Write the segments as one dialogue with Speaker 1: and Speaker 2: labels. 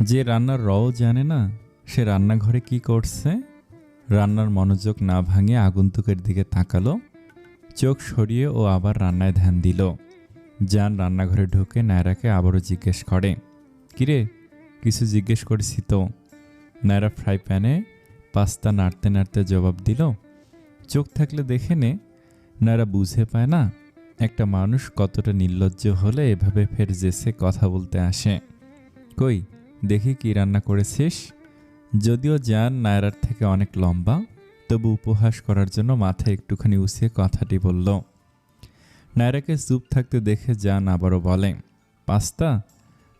Speaker 1: যে রান্নার রও জানে না সে রান্নাঘরে কি করছে। রান্নার মনোযোগ না ভাঙে আগন্তুকের দিকে তাকালো, চোখ সরিয়ে ও আবার রান্নায় ধ্যান দিল। জান রান্নাঘরে ঢুকে নায়রাকে আবারও জিজ্ঞেস করে, কিরে কিছু জিজ্ঞেস করেছি তো? নায়রা ফ্রাই প্যানে পাস্তা নাড়তে নাড়তে জবাব দিল, চোখ থাকলে দেখে নে। নায়রা বুঝে পায় না একটা মানুষ কতটা নির্লজ্জ হলে এভাবে ফের জেসে কথা বলতে আসে। কই দেখি কি রান্না করেছিস? যদিও জান নায়রার থেকে অনেক লম্বা, তবু উপহাস করার জন্য মাথায় একটুখানি উঁচিয়ে কথাটি বলল। নায়রাকে চুপ থাকতে দেখে জান আবারও বলে, পাস্তা?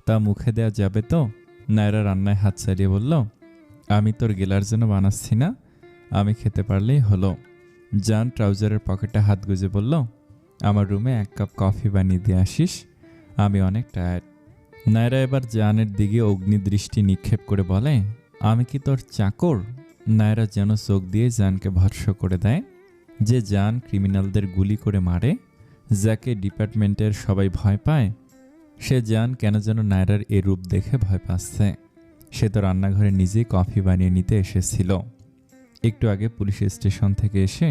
Speaker 1: তা মুখে দেয়া যাবে তো? নায়রা রান্নায় হাত চালিয়ে বলল, আমি তোর গেলার জন্য বানাচ্ছি না, আমি খেতে পারলেই হলো। জান ট্রাউজারের পকেটে হাত গুজে বলল, আমার রুমে 1 কাপ কফি বানিয়ে দিয়ে আসিস, আমি অনেক টায়ার্ড। নায়রা এবার জানের দিকে অগ্নিদৃষ্টি নিক্ষেপ করে বলে, আমি কি তোর চাকর? নায়রা যেন চোখ দিয়ে জানকে ভৎস করে দেয়। যে জান ক্রিমিনালদের গুলি করে মারে, যাকে ডিপার্টমেন্টের সবাই ভয় পায়, সে জান কেন যেন নায়রার এ রূপ দেখে ভয় পাচ্ছে। সে তো রান্নাঘরে নিজেই কফি বানিয়ে নিতে এসেছিল। একটু আগে পুলিশ স্টেশন থেকে এসে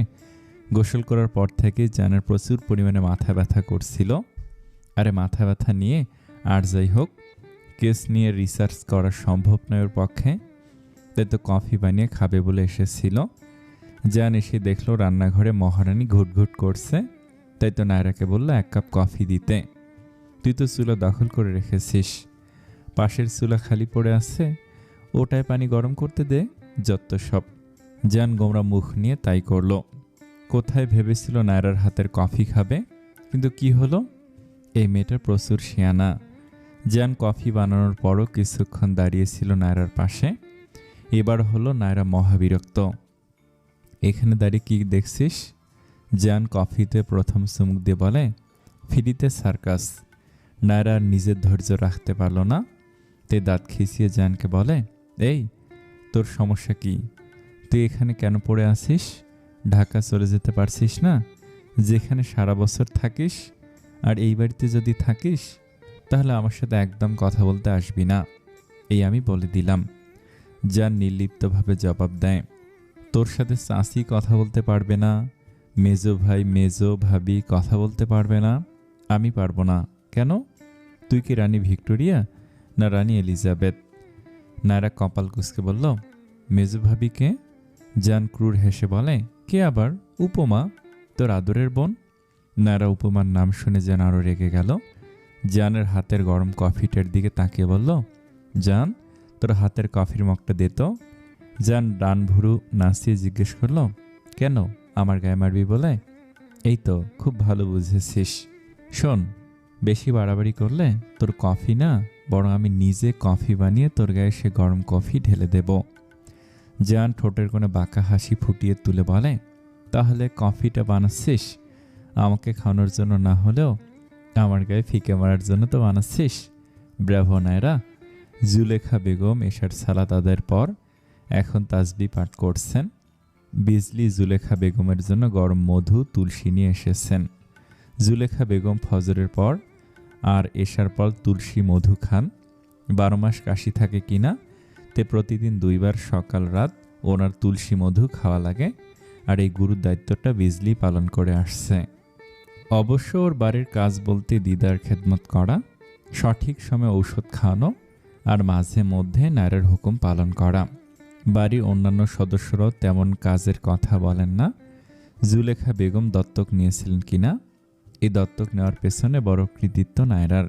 Speaker 1: গোসল করার পর থেকে জানের প্রচুর পরিমাণে মাথা ব্যথা করছিল। আরে মাথা ব্যথা নিয়ে আর যাই হোক, কেস নিয়ে রিসার্চ করা সম্ভব নয় ওর পক্ষে, তাই তো কফি বানিয়ে খাবে বলে এসেছিল। জান এসে দেখলো রান্নাঘরে মহারানী ঘুটঘুট করছে, তাই তো নায়রাকে বলল 1 কাপ কফি দিতে। তুই তো চুলা দখল করে রেখেছিস, পাশের চুলা খালি পড়ে আছে, ওটায় পানি গরম করতে দে, যত সব। জান গোমরা মুখ নিয়ে তাই করলো। কোথায় ভেবেছিল নায়রার হাতের কফি খাবে, কিন্তু কি হলো, এই মেয়েটার প্রচুর শিয়ানা। জান কফি বানানোর পরও কিছুক্ষণ দাঁড়িয়েছিল নায়রার পাশে। এবার হলো নায়রা মহাবিরক্ত। এখানে দাঁড়িয়ে কি দেখছিস? জান কফিতে প্রথম চুমুক দিয়ে বলে, ফিরিতে সার্কাস। নায়রা নিজের ধৈর্য রাখতে পারল না, তে দাঁত খিঁচিয়ে জানকে বলে, এই তোর সমস্যা কি? তুই এখানে কেন পড়ে আছিস? ঢাকা চলে যেতে পারছিস না, যেখানে সারা বছর থাকিস? আর এই বাড়িতে যদি থাকিস তাহলে আমার সাথে একদম কথা বলতে আসবি না, এই আমি বলে দিলাম। জান নির্লিপ্তভাবে জবাব দেয়, তোর সাথে চাচি কথা বলতে পারবে না, মেজো ভাই মেজো ভাবি কথা বলতে পারবে না, আমি পারবো না। কেন? তুই কি রানী ভিক্টোরিয়া না রানী এলিজাবেথ? নায়রা কপাল কুঁচকে বলল, মেজো ভাবিকে? জান ক্রুর হেসে বলে, কে আবার? উপমা, তোর আদরের বোন। নায়রা উপমার নাম শুনে জান আরও রেগে গেল। জানের হাতের গরম কফিটার দিকে তাকিয়ে বলল, জান তোর হাতের কফির মগটা দে তো। জান ডান ভুরু নাচিয়ে জিজ্ঞেস করল, কেন আমার গায়ে মারবি বলে? এই তো খুব ভালো বুঝেছিস। শোন, বেশি বাড়াবাড়ি করলে তোর কফি না, বরং আমি নিজে কফি বানিয়ে তোর গায়ে সে গরম কফি ঢেলে দেব। জান ঠোঁটের কোণে বাঁকা হাসি ফুটিয়ে তুলে বলে, তাহলে কফিটা বানাচ্ছিস আমাকে খাওয়ানোর জন্য না হলেও আমার গায়ে ফিকে মারার জন্য তো বানাচ্ছিস। ব্রাভো নায়রা। জুলেখা বেগম এশার সালাত আদায়ের পর এখন তাসবিহ পাঠ করছেন। বিজলি জুলেখা বেগমের জন্য গরম মধু তুলসী নিয়ে এসেছেন। জুলেখা বেগম ফজরের পর আর এশার পর তুলসী মধু খান। 12 মাস কাশি থাকে কিনা, তে প্রতিদিন 2 বার সকাল রাত ওনার তুলসী মধু খাওয়া লাগে, আর এই গুরুর দায়িত্বটা বিজলি পালন করে আসছে। অবশ্য ওর বাড়ির কাজ বলতে দিদার খেদমত করা, সঠিক সময়ে ঔষধ খাওয়ানো, আর মাঝে মধ্যে নায়রার হুকুম পালন করা। বাড়ির অন্যান্য সদস্যরাও তেমন কাজের কথা বলেন না। জুলেখা বেগম দত্তক নিয়েছিলেন কিনা, এই দত্তক নেওয়ার পেছনে বড় কৃতিত্ব নায়রার।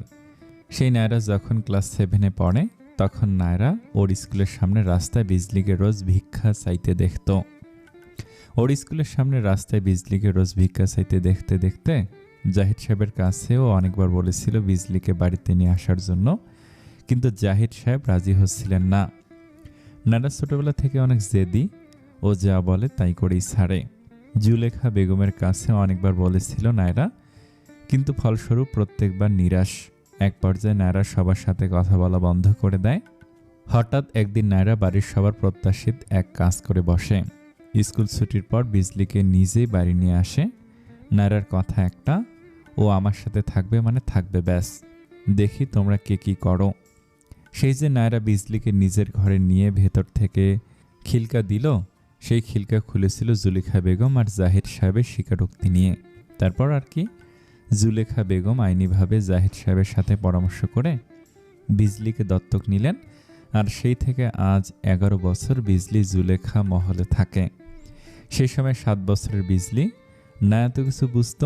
Speaker 1: সেই নায়রা যখন ক্লাস 7-এ পড়ে, তখন নায়রা ওর স্কুলের সামনে রাস্তায় বিজলিকে রোজ ভিক্ষা চাইতে দেখত। ওর স্কুলের সামনে রাস্তায় বিজলিকে রোজ ভিক্ষা চাইতে দেখতে দেখতে জাহিদ সাহেবের কাছেও অনেকবার বলেছিল বিজলিকে বাড়িতে নিয়ে আসার জন্য, কিন্তু জাহিদ সাহেব রাজি হচ্ছিলেন না। নায়রা ছোটবেলা থেকে অনেক জেদি, ও যা বলে তাই করেই ছাড়ে। জুলেখা বেগমের কাছে অনেকবার বলেছিল নায়রা, কিন্তু ফলস্বরূপ প্রত্যেকবার নিরাশ। এক পর্যায়ে নায়রা সবার সাথে কথা বলা বন্ধ করে দেয়। হঠাৎ একদিন নায়রা বাড়ির সবার প্রত্যাশিত এক কাজ করে বসে। স্কুল ছুটির পর বিজলিকে নিজেই বাড়ি নিয়ে আসে। নায়রার কথা একটা, ও আমার সাথে থাকবে মানে থাকবে, ব্যাস, দেখি তোমরা কে কি করো। সেই যে নায়রা বিজলিকে নিজের ঘরে নিয়ে ভেতর থেকে খিলকা দিল, সেই খিলকা খুলেছিল জুলেখা বেগম আর জাহিদ সাহেবের স্বীকারোক্তি নিয়ে। তারপর আর কি, জুলেখা বেগম আইনিভাবে জাহিদ সাহেবের সাথে পরামর্শ করে বিজলিকে দত্তক নিলেন। আর সেই থেকে আজ 11 বছর বিজলি জুলেখা মহলে থাকে। সেই সময় 7 বছরের বিজলি না এত কিছু বুঝত,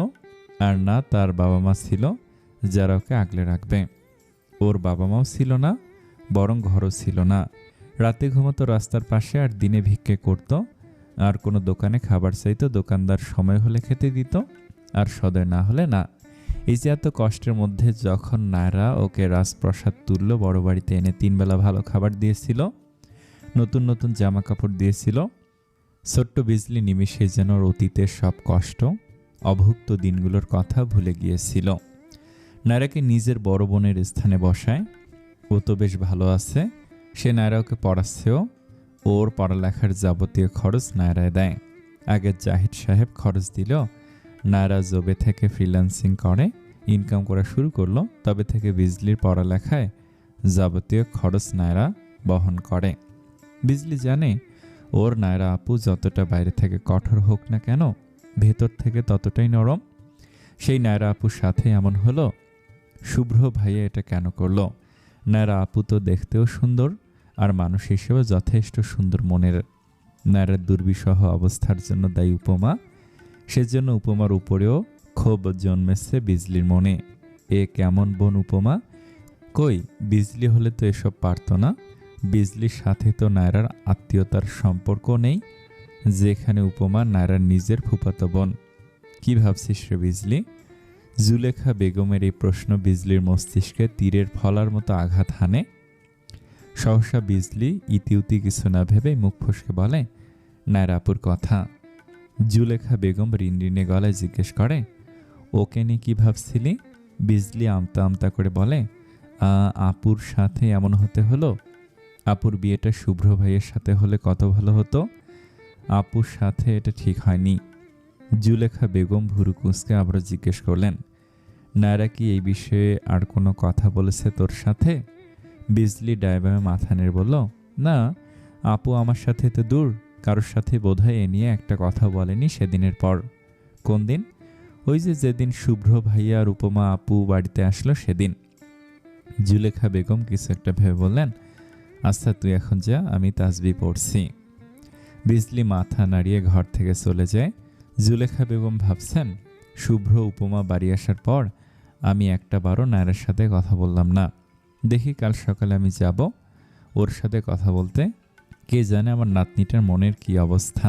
Speaker 1: আর না তার বাবা মা ছিল যারা ওকে আগলে রাখবে। ওর বাবা মাও ছিল না, বরং ঘরও ছিল না। রাতে ঘুমতো রাস্তার পাশে, আর দিনে ভিক্ষে করত। আর কোনো দোকানে খাবার চাইতো, দোকানদার সময় হলে খেতে দিত, আর সদয় না হলে না। এই যে এত কষ্টের মধ্যে যখন নায়রা ওকে রাজপ্রাসাদ তুলল, বড় বাড়িতে এনে 3 বেলা ভালো খাবার দিয়েছিল, নতুন নতুন জামা কাপড় দিয়েছিল, ছোট্ট বিজলি নিমিষে যেন ওর অতীতের সব কষ্ট, অভুক্ত দিনগুলোর কথা ভুলে গিয়েছিল। নায়রাকে নিজের বড় বোনের স্থানে বসায়। ও তো বেশ ভালো আছে, সে নায়রা ওকে পড়াচ্ছেও। ওর পড়ালেখার যাবতীয় খরচ নায়রায় দেয়। আগে জাহিদ সাহেব খরচ দিল, নায়রা জবে থেকে ফ্রিল্যান্সিং করে ইনকাম করা শুরু করলো, তবে থেকে বিজলির পড়ালেখায় যাবতীয় খরচ নায়রা বহন করে। বিজলি জানে ওর নায়রা আপু যতটা বাইরে থেকে কঠোর হোক না কেন, ভেতর থেকে ততটাই নরম। সেই নায়রা আপুর সাথে এমন হলো। শুভ্র ভাইয়া এটা কেন করলো? নায়রা আপু তো দেখতেও সুন্দর, আর মানুষ হিসেবে যথেষ্ট সুন্দর মনের। নায়রার দুর্বিষহ অবস্থার জন্য দায়ী উপমা। সেজন্য উপমার উপরেও ক্ষোভ জন্মেছে বিজলির মনে। এ কেমন বোন উপমা? কই, বিজলি হলে তো এসব পারত না। বিজলির সাথে তো নায়রার আত্মীয়তার সম্পর্ক নেই, যেখানে উপমা নায়রার নিজের ফুফাতো বোন। কি ভাবছিস রে বিজলি? জুলেখা বেগমের এই প্রশ্ন বিজলির মস্তিষ্কে তীরের ফলার মতো আঘাত হানে। সহসা বিজলি ইতিউতি কিছু না ভেবে মুখ ফসকে বলে, নায়রা আপুর কথা। জুলেখা বেগম রিনরিনে গলায় জিজ্ঞেস করে, ওকে নিয়ে কি ভাবছিলি? বিজলি আমতা আমতা করে বলে, আপুর সাথে এমন হতে হলো। আপুর বিয়েটা শুভ্র ভাইয়ের সাথে হলে কত ভালো হতো। আপুর সাথে এটা ঠিক হয়নি। জুলেখা বেগম ভুরু কুঁচকে আবারও জিজ্ঞেস করলেন, নায়রা কি এই বিষয়ে আর কোনো কথা বলেছে তোর সাথে? বিজলি ডায়বামে মাথা নেড়ে বলল, না, আপু আমার সাথে তো দূর, কারোর সাথে বোধহয় এ নিয়ে একটা কথা বলেনি সেদিনের পর। কোন দিন? ওই যে যেদিন শুভ্র ভাইয়া আর উপমা আপু বাড়িতে আসলো সেদিন। জুলেখা বেগম কিছু একটা ভেবে বললেন, আচ্ছা তুই এখন যা, আমি তাসবিহ পড়ছি। বিজলি মাথা নাড়িয়ে ঘর থেকে চলে যায়। জুলেখা বেগম ভাবছেন, শুভ্র উপমা বাড়ি আসার পর আমি একটা বারও নায়রার সাথে কথা বললাম না। দেখি কাল সকালে আমি যাব ওর সাথে কথা বলতে। কে জানে আমার নাতনিটার মনের কি অবস্থা।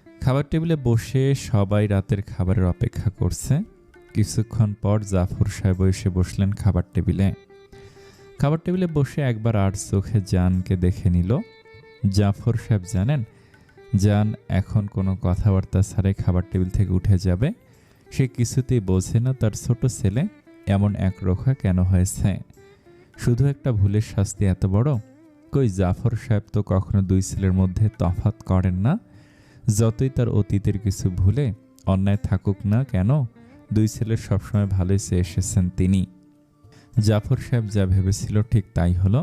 Speaker 1: খাবার টেবিলে বসে সবাই রাতের খাবারের অপেক্ষা করছে। কিছুক্ষণ পর জাফর সাহেব এসে বসলেন খাবার টেবিলে। খাবার টেবিলে বসে একবার আর চোখে জানকে দেখে নিল। জাফর সাহেব জানেন জান এখন কোনো কথাবার্তা ছাড়াই খাবার টেবিল থেকে উঠে যাবে। সে কিছুতেই বোঝে না তার ছোট ছেলে এমন একরোখা কেন হয়েছে। শুধু একটা ভুলের শাস্তি এত বড়? কই, জাফর সাহেব তো কখনো দুই ছেলের মধ্যে তফাৎ করেন না। যতই তার অতীতের কিছু ভুলে অন্যায় থাকুক না কেন, দুই ছেলের সবসময় ভালোই চেয়ে এসেছেন তিনি। জাফর সাহেব যা ভেবেছিল ঠিক তাই হলো।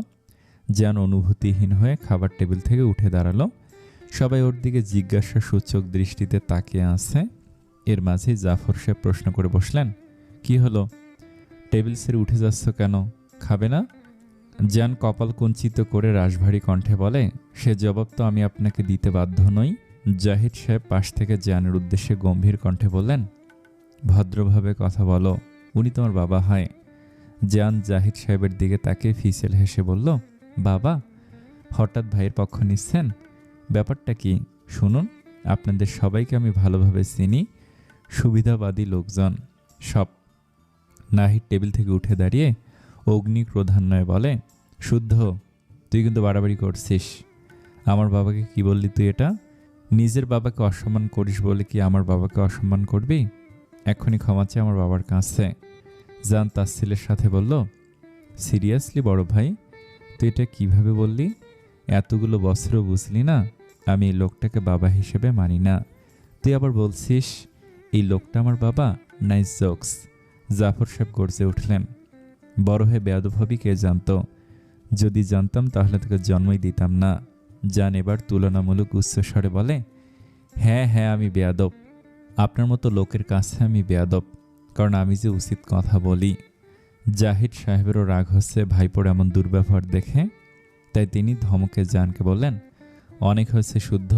Speaker 1: যেন অনুভূতিহীন হয়ে খাবার টেবিল থেকে উঠে দাঁড়ালো। সবাই ওর দিকে জিজ্ঞাসা সূচক দৃষ্টিতে তাকিয়ে আছে। এর মাঝেই জাফর সাহেব প্রশ্ন করে বসলেন, কি হলো? টেবিল ছেড়ে উঠে যাচ্ছ কেন? খাবে না? জান কপাল কুঞ্চিত করে রাশভারী কণ্ঠে বলে, সে জবাব তো আমি আপনাকে দিতে বাধ্য নই। জাহিদ সাহেব পাশ থেকে জানের উদ্দেশ্যে গম্ভীর কণ্ঠে বললেন, ভদ্রভাবে কথা বলো, উনি তোমার বাবা হয়। জান জাহিদ সাহেবের দিকে তাকে ফিসেল হেসে বলল, বাবা? হঠাৎ ভাইয়ের পক্ষ নিচ্ছেন? ব্যাপারটা কি শুনুন। আপনাদের সবাইকে আমি ভালোভাবে চিনি, সুবিধাবাদী লোকজন সব। নাহিদ টেবিল থেকে উঠে দাঁড়িয়ে অগ্নি ক্রোধান্বয়ে বলে, শুদ্ধ, তুই কিন্তু বাড়াবাড়ি করছিস। আমার বাবাকে কি বললি তুই? এটা নিজের বাবাকে অসম্মান করিস বলে কি আমার বাবাকে অসম্মান করবি? এক্ষুনি ক্ষমা চাই আমার বাবার কাছে। জান তাসসিলের সাথে বলল, সিরিয়াসলি বড় ভাই, তুই এটা কিভাবে বললি? এতগুলো বছরও বুঝলি না আমি এই লোকটাকে বাবা হিসেবে মানি না। তুই আবার বলছিস এই লোকটা আমার বাবা? Nice jokes. জাফর সাহেব গর্জে উঠলেন। বড় হয়ে বেয়াদব হবি কে জানতো? যদি জানতাম তাহলে তোকে জন্মই দিতাম না। জান এবার তুলনামূলক উচ্চস্বরে বলে, হ্যাঁ হ্যাঁ আমি বেয়াদব, আপনার মতো লোকের কাছে আমি বেয়াদব, কারণ আমি যে উচিত কথা বলি। জাহিদ সাহেবেরও রাগ হচ্ছে ভাইপোর এমন দুর্ব্যবহার দেখে, তাই তিনি ধমকে জানকে বললেন, অনেক হয়েছে শুদ্ধ,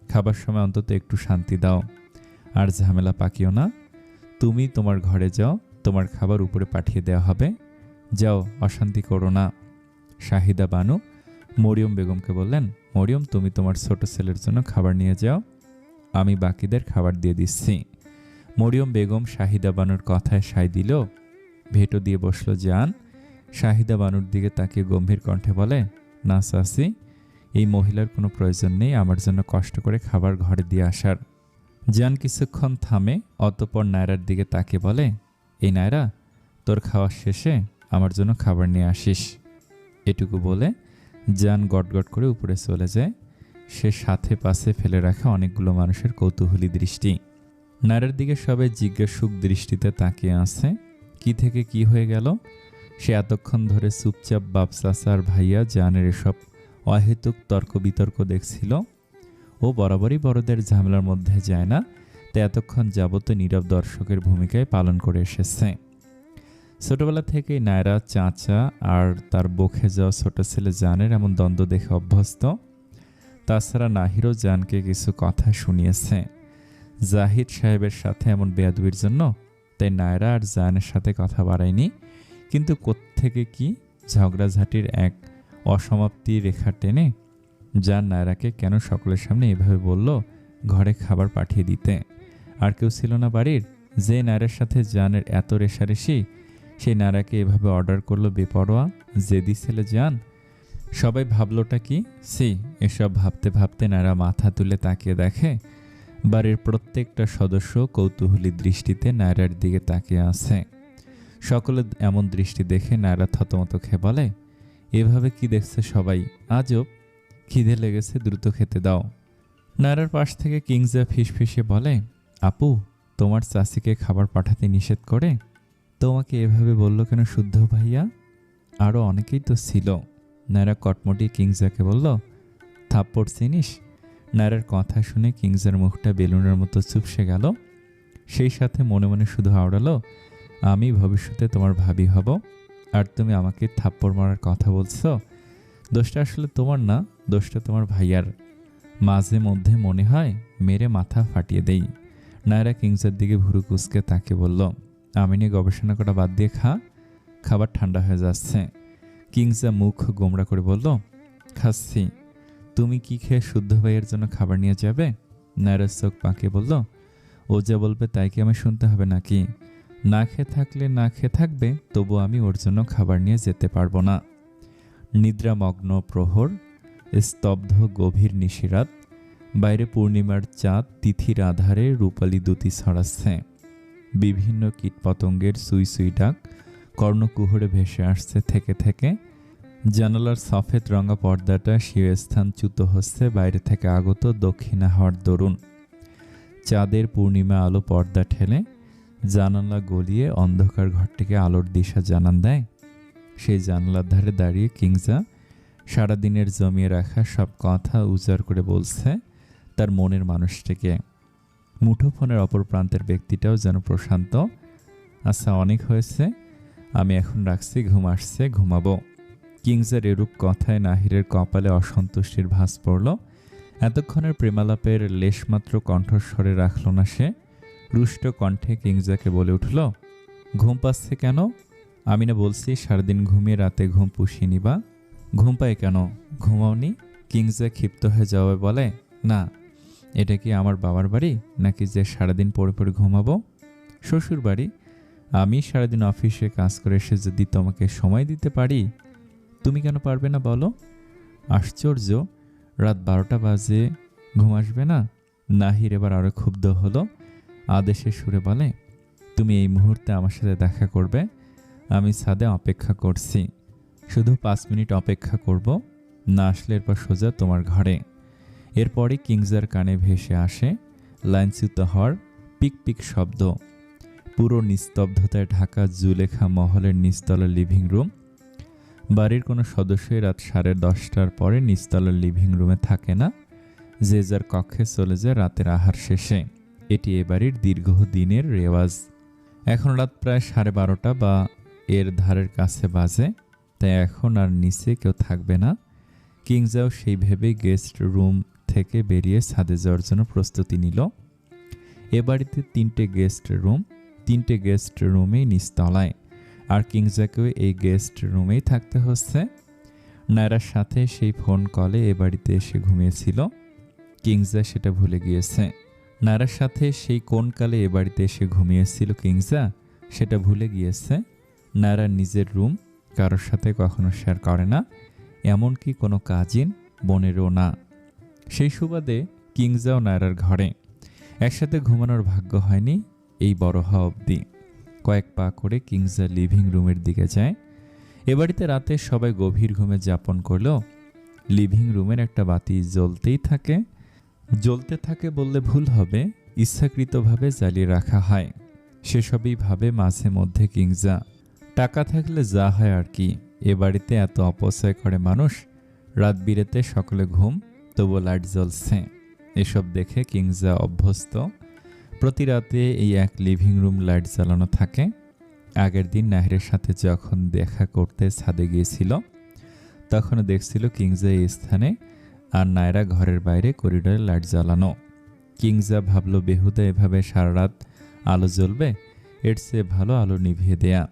Speaker 1: খাবার সময় অন্তত একটু শান্তি দাও, আর ঝামেলা পাকিও না। তুমি তোমার ঘরে যাও, তোমার খাবার উপরে পাঠিয়ে দেওয়া হবে, যাও অশান্তি করো না। শাহিদা বানু মরিয়ম বেগমকে বললেন, মরিয়ম তুমি তোমার ছোট ছেলের জন্য খাবার নিয়ে যাও, আমি বাকিদের খাবার দিয়ে দিচ্ছি। মরিয়ম বেগম শাহিদা বানুর কথায় সায় দিল, ভেটো দিয়ে বসলো জান। শাহিদা বানুর দিকে তাকিয়ে গম্ভীর কণ্ঠে বলে, না চাচি, এই মহিলার কোনো প্রয়োজন নেই আমার জন্য কষ্ট করে খাবার ঘরে দিয়ে আসার। জান কিছুক্ষণ থামে, অতঃপর নায়রার দিকে তাকিয়ে বলে, এই নায়রা, তোর খাওয়া শেষে আমার জন্য খাবার নিয়ে আসিস। এটুকু বলে জান গটগট করে উপরে চলে যায়। সে সাথে পাশে ফেলে রাখা অনেকগুলো মানুষের কৌতূহলী দৃষ্টি। নায়রার দিকে সবাই জিজ্ঞাসুক দৃষ্টিতে তাকিয়ে আছে। কি থেকে কি হয়ে গেল সে এতক্ষণ ধরে চুপচাপ বাপ চাচা আর ভাইয়া জানের এসব অহেতুক তর্ক বিতর্ক দেখছিল। ও বরাবরই বড়দের ঝামেলার মধ্যে যায় না, তাই এতক্ষণ যাবত নীরব দর্শকের ভূমিকায় পালন করে এসেছে। ছোটবেলা থেকেই নায়রা চাচা আর তার বখে যাওয়া ছোট ছেলে জানের এমন দ্বন্দ্ব দেখে অভ্যস্ত। তাছাড়া নাহিরও জানকে কিছু কথা শুনিয়েছে জাহিদ সাহেবের সাথে এমন বেয়াদবির জন্য, তাই নায়রা আর জানের সাথে কথা বাড়ায়নি। কিন্তু কোত্থেকে কি ঝগড়াঝাটির এক অসমাপ্তি রেখা টেনে জান নায়রাকে কেন সকলের সামনে এভাবে বলল ঘরে খাবার পাঠিয়ে দিতে। আর কেউ ছিল না বাড়ির? যে নায়রার সাথে জানের এত রেশারেশি, সেই নায়রাকে এভাবে অর্ডার করলো বেপরোয়া জেদি ছেলে জান। সবাই ভাবলোটা কি? এসব ভাবতে ভাবতে নায়রা মাথা তুলে তাকিয়ে দেখে বাড়ির প্রত্যেকটা সদস্য কৌতূহলী দৃষ্টিতে নায়রার দিকে তাকিয়ে আছে। সকলে এমন দৃষ্টি দেখে নায়রা থতমত খেয়ে বলে, এভাবে কি দেখছে সবাই? আজব, খিদে লেগেছে, দ্রুত খেতে দাও। নায়রার পাশ থেকে কিংজা ফিসফিসে বলে, আপু, তোমার চাচিকে খাবার পাঠাতে নিষেধ করে তোমাকে এভাবে বলল কেন শুদ্ধ ভাইয়া? আরও অনেকেই তো ছিল। নায়রা কটমটি কিংজাকে বলল, থাপ্পড় চিনিস? নায়রার কথা শুনে কিংজার মুখটা বেলুনের মতো চুপসে গেল। সেই সাথে মনে মনে শুধু আওড়ালো, আমি ভবিষ্যতে তোমার ভাবি হব, আর তুমি আমাকে থাপ্পড় মারার কথা বলছো? দোষটা আসলে তোমার না, দোষটা তোমার ভাইয়ার। মাঝে মধ্যে মনে হয় মেরে মাথা ফাটিয়ে দেই। নায়রা কিংজার দিকে ভুরু কুচকে তাকে বলল, আমি নিয়ে গবেষণা করা বাদ দিয়ে খা, খাবার ঠান্ডা হয়ে যাচ্ছে। কিংজা মুখ গোমড়া করে বলল, খাচ্ছি। তুমি কি খেয়ে শুদ্ধ ভাইয়ের জন্য খাবার নিয়ে যাবে? নায়রার চোখ পাকিয়ে বলল, ও যা বলবে তাই কি আমি শুনতে হবে নাকি? না খেয়ে থাকলে না খেয়ে থাকবে, তবু আমি ওর জন্য খাবার নিয়ে যেতে পারবো না। নিদ্রামগ্ন প্রহর, স্তব্ধ গভীর নিশিরাত, বাইরে পূর্ণিমার চাঁদ তিথির আধারে রূপালী দ্যুতি ছড়াচ্ছে। বিভিন্ন কীটপতঙ্গের সুই সুই ডাক কর্ণকুহরে ভেসে আসছে থেকে থেকে। জানালার সফেদ রঙা পর্দাটা শিরস্থানচ্যুত হচ্ছে বাইরে থেকে আগত দক্ষিণা হাওয়ার দরুন। চাঁদের পূর্ণিমা আলো পর্দা ঠেলে জানালা গলিয়ে অন্ধকার ঘরটিকে আলোর দিশা জানান দেয়। সেই জানালার ধারে দাঁড়িয়ে কিংজা সারাদিনের জমিয়ে রাখা সব কথা উজাড় করে বলছে তার মনের মানুষটিকে। মুঠোফোনের অপর প্রান্তের ব্যক্তিটাও যেন প্রশান্ত। আচ্ছা, অনেক হয়েছে, আমি এখন রাখছি, ঘুম আসছে, ঘুমাবো। কিংজার এরূপ কথায় নাহিরের কপালে অসন্তুষ্টির ভাঁজ পড়ল। এতক্ষণের প্রেমালাপের লেশমাত্র কণ্ঠস্বরে রাখল না সে। রুষ্ট কণ্ঠে কিংজাকে বলে উঠল, ঘুম পাচ্ছে কেন? আমি না বলছি সারাদিন ঘুমিয়ে রাতে ঘুম পুষিয়ে নিবা? ঘুম পায় কেন? ঘুমাওনি? কিংজা ক্ষিপ্ত হয়ে যাওয়ায় বলে, না, এটা কি আমার বাবার বাড়ি নাকি যে সারাদিন পড়ে পড়ে ঘুমাবো? শ্বশুর বাড়ি। আমি সারাদিন অফিসে কাজ করে এসে যদি তোমাকে সময় দিতে পারি, তুমি কেন পারবে না বলো? আশ্চর্য, রাত 12টা বাজে, ঘুম আসবে না? নাহির এবার আরো ক্ষুব্ধ হলো। আদেশের সুরে বলে, তুমি এই মুহূর্তে আমার সাথে দেখা করবে। আমি ছাদে অপেক্ষা করছি, শুধু 5 মিনিট অপেক্ষা করব, না আসলে এরপর সোজা তোমার ঘরে। এরপরই কিংজার কানে ভেসে আসে লাইনচ্যুত হওয়ার পিক পিক শব্দ। পুরো নিস্তব্ধতায় ঢাকা জুলেখা মহলের নিচতলার লিভিং রুম। বাড়ির কোনো সদস্যই রাত 10:30টার পরে নিচতলার লিভিং রুমে থাকে না। যে যার কক্ষে চলে যায় রাতের আহার শেষে। এটি এ বাড়ির দীর্ঘদিনের রেওয়াজ। এখন রাত প্রায় 12:30 বা এর ধারের কাছে বাজে, তাই এখন আর নিচে কেউ থাকবে না। কিংজাও সেই ভেবেই গেস্ট রুম থেকে বেরিয়ে ছাদে যাওয়ার জন্য প্রস্তুতি নিল। এ বাড়িতে 3টে গেস্ট রুমেই নিচতলায়, আর কিংজাকেও এই গেস্ট রুমেই থাকতে হচ্ছে। নায়রার সাথে সেই ফোন কলে এ বাড়িতে এসে ঘুমিয়েছিল, কিংজা সেটা ভুলে গিয়েছে। নায়রার সাথে সেই কোন কালে এ বাড়িতে এসে ঘুমিয়েছিল কিংজা সেটা ভুলে গিয়েছে। নায়রার নিজের রুম কারোর সাথে কখনো শেয়ার করে না, এমনকি কোনো কাজিন বোনেরও না। সেই সুবাদে কিংজাও নায়রার ঘরে একসাথে ঘুমানোর ভাগ্য হয়নি এই বড় হওয়া অবধি। কয়েক পা করে কিংজা লিভিং রুমের দিকে যায়। এ বাড়িতে রাতে সবাই গভীর ঘুমে যাপন করলেও লিভিং রুমের একটা বাতি জ্বলতে থাকে বললে ভুল হবে, ইচ্ছাকৃতভাবে জ্বালিয়ে রাখা হয়। সেসবই ভাবে মাঝে মধ্যে কিংজা। টাকা থাকলে যা হয় আর কি, এ বাড়িতে এত অপচয় করে মানুষ, রাত বিরেতে সকলে ঘুম, তবুও লাইট জ্বলছে। এসব দেখে কিংজা অভ্যস্ত। প্রতি রাতে এই এক লিভিং রুম লাইট জ্বালানো থাকে। আগের দিন নাহিরের সাথে যখন দেখা করতে ছাদে গিয়েছিল তখনও দেখছিল কিংজা এই স্থানে, আর নায়রা ঘরের বাইরে করিডোরে লাইট জ্বালানো। কিংজা ভাবল বেহুদা এভাবে সারা রাত আলো জ্বলবে, এর চেয়ে ভালো আলো নিভিয়ে দেয়া।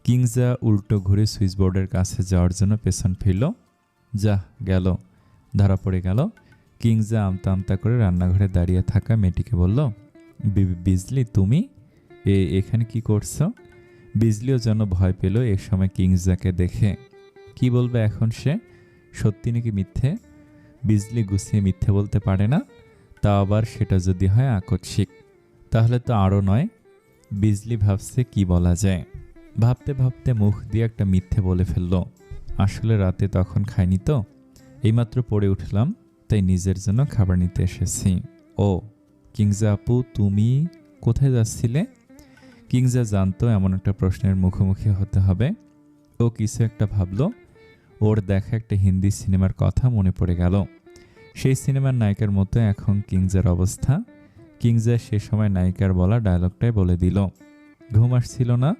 Speaker 1: কিংজা উল্টো ঘুরে সুইচবোর্ডের কাছে যাওয়ার জন্য পেছন ফিরল। যা গেল, ধরা পড়ে গেল। কিংজা আমতা আমতা করে রান্নাঘরে দাঁড়িয়ে থাকা মেয়েটিকে বলল, বিজলি তুমি এখানে কি করছো? বিজলিও যেন ভয় পেল এ সময় কিংজাকে দেখে। কি বলবে এখন সে, সত্যি নাকি মিথ্যে? বিজলি গুছিয়ে মিথ্যে বলতে পারে না, তা আবার সেটা যদি হয় আকস্মিক, তাহলে তো আরও নয়। বিজলি ভাবছে কি বলা যায়। ভাবতে ভাবতে মুখ দিয়ে একটা মিথ্যে বলে ফেলল। আসলে রাতে তখন খাইনি তো, এইমাত্র পড়ে উঠলাম, তাই নিজের জন্য খাবার নিতে এসেছি। ও কিংজা আপু, তুমি কোথায় যাচ্ছিলে? কিংজা জানতো এমন একটা প্রশ্নের মুখোমুখি হতে হবে। ও কিছু একটা ভাবলো। ওর দেখা একটা হিন্দি সিনেমার কথা মনে পড়ে গেল। সেই সিনেমার নায়িকার মতো এখন কিংজার অবস্থা। কিংজা সে সময় নায়িকার বলা ডায়লগটাই বলে দিল। ঘুম আসছিল না,